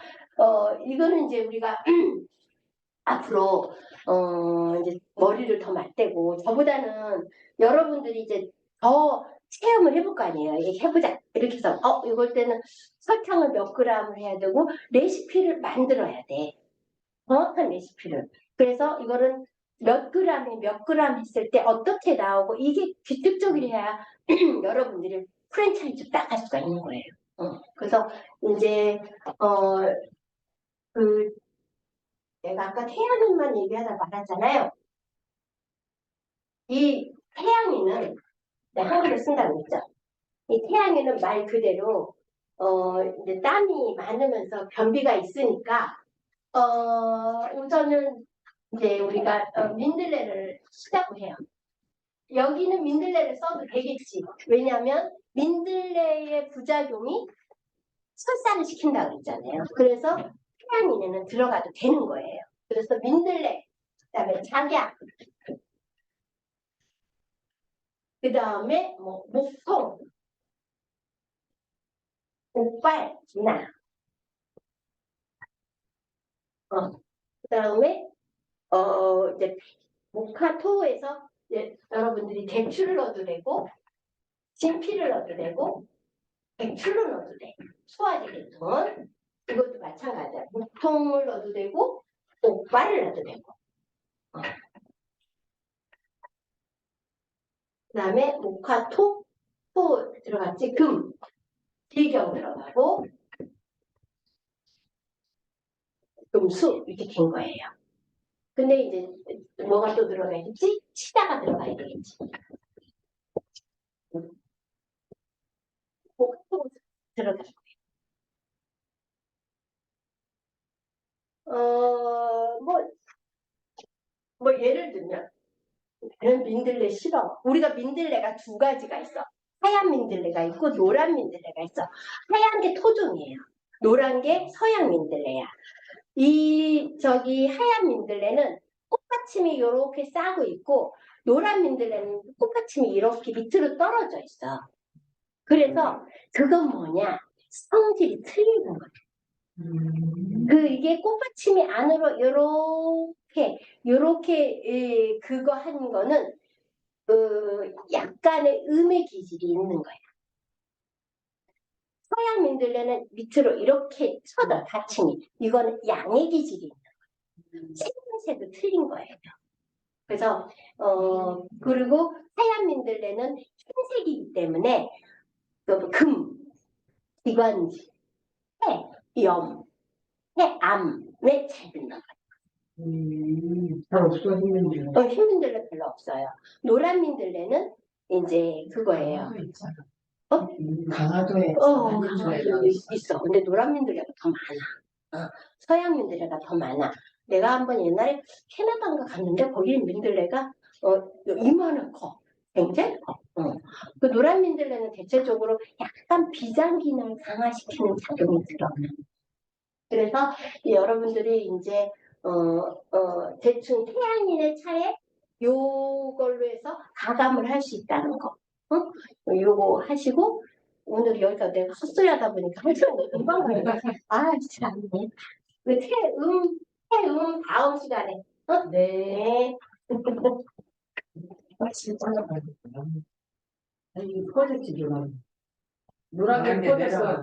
이거는 이제 우리가 앞으로 이제 머리를 더 맞대고 저보다는 여러분들이 이제 더 체험을 해볼 거 아니에요. 해보자 이렇게 해서 이럴 때는 설탕을 몇 g을 해야 되고 레시피를 만들어야 돼. 정확한 레시피를. 그래서 이거는 몇 g에 몇 g 했을 때 어떻게 나오고 이게 규칙적이해야 여러분들이 프랜차이즈 딱 할 수가 있는 거예요. 그래서 이제 내가 아까 태양인만 얘기하다 말았잖아요. 이 태양인은 내가 한글을 쓴다고 했죠. 이 태양인은 말 그대로 이제 땀이 많으면서 변비가 있으니까 우선은 이제 우리가 민들레를 쓰자고 해요. 여기는 민들레를 써도 되겠지. 왜냐하면 민들레의 부작용이 설사를 시킨다고 했잖아요. 그래서 태양인에는 들어가도 되는 거예요. 그래서 민들레, 그다음에 작약, 그 다음에 뭐 목통, 옥발, 나, 그 다음에 이제 모카토에서 이제 여러분들이 대추를 넣어도 되고 진피를 넣어도 되고 백출을 넣어도 돼. 소화제 계통은 이것도 마찬가지야. 목통을 넣어도 되고 옥발을 넣어도 되고 그 다음에 모카토 토 들어갔지. 금, 비경 들어가고 금수 이렇게 된 거예요. 근데 이제 뭐가 또 들어가야겠지? 치다가 들어가야 되겠지. 뭐가 또 들어가. 뭐 예를 들면 나는 민들레 싫어. 우리가 민들레가 두 가지가 있어. 하얀 민들레가 있고 노란 민들레가 있어. 하얀 게 토종이에요. 노란 게 서양 민들레야. 이 저기 하얀 민들레는 꽃받침이 이렇게 싸고 있고 노란 민들레는 꽃받침이 이렇게 밑으로 떨어져 있어. 그래서 그건 뭐냐? 성질이 틀리는 거야. 이게 꽃받침이 안으로 요렇게 그거 한 거는 약간의 음의 기질이 있는 거야. 서양 민들레는 밑으로 이렇게 서다 받침이. 이거는 양의 기질이 있는 거야. 생김새도 틀린 거예요. 그래서 그리고 하얀 민들레는 흰색이기 때문에 금, 기관지, 해, 염, 해암에 잘 된다. 잘 없어, 힘민들레. 흰 민들레 별로 없어요. 노란 민들레는 이제 그거예요. 강화도에 있어. 근데 노란 민들레가 더 많아. 서양 민들레가 더 많아. 내가 한번 옛날에 캐나다인가 갔는데 거기 민들레가 이만한 커. 굉장히 커. 그 노란 민들레는 대체적으로 약간 비장기능을 강화시키는 작용이 들어. 그래서 여러분들이 이제 대충 태양인의 차에 요걸로 해서 가감을 할 수 있다는 거. 요거 하시고 오늘 여기가 내가 헛소리 하다 보니까 할 시간이 금방 가요. 참. 그 태음 다음 시간에. 네. 진짜 아니, 프로젝트 좀 노란게 꽂았어.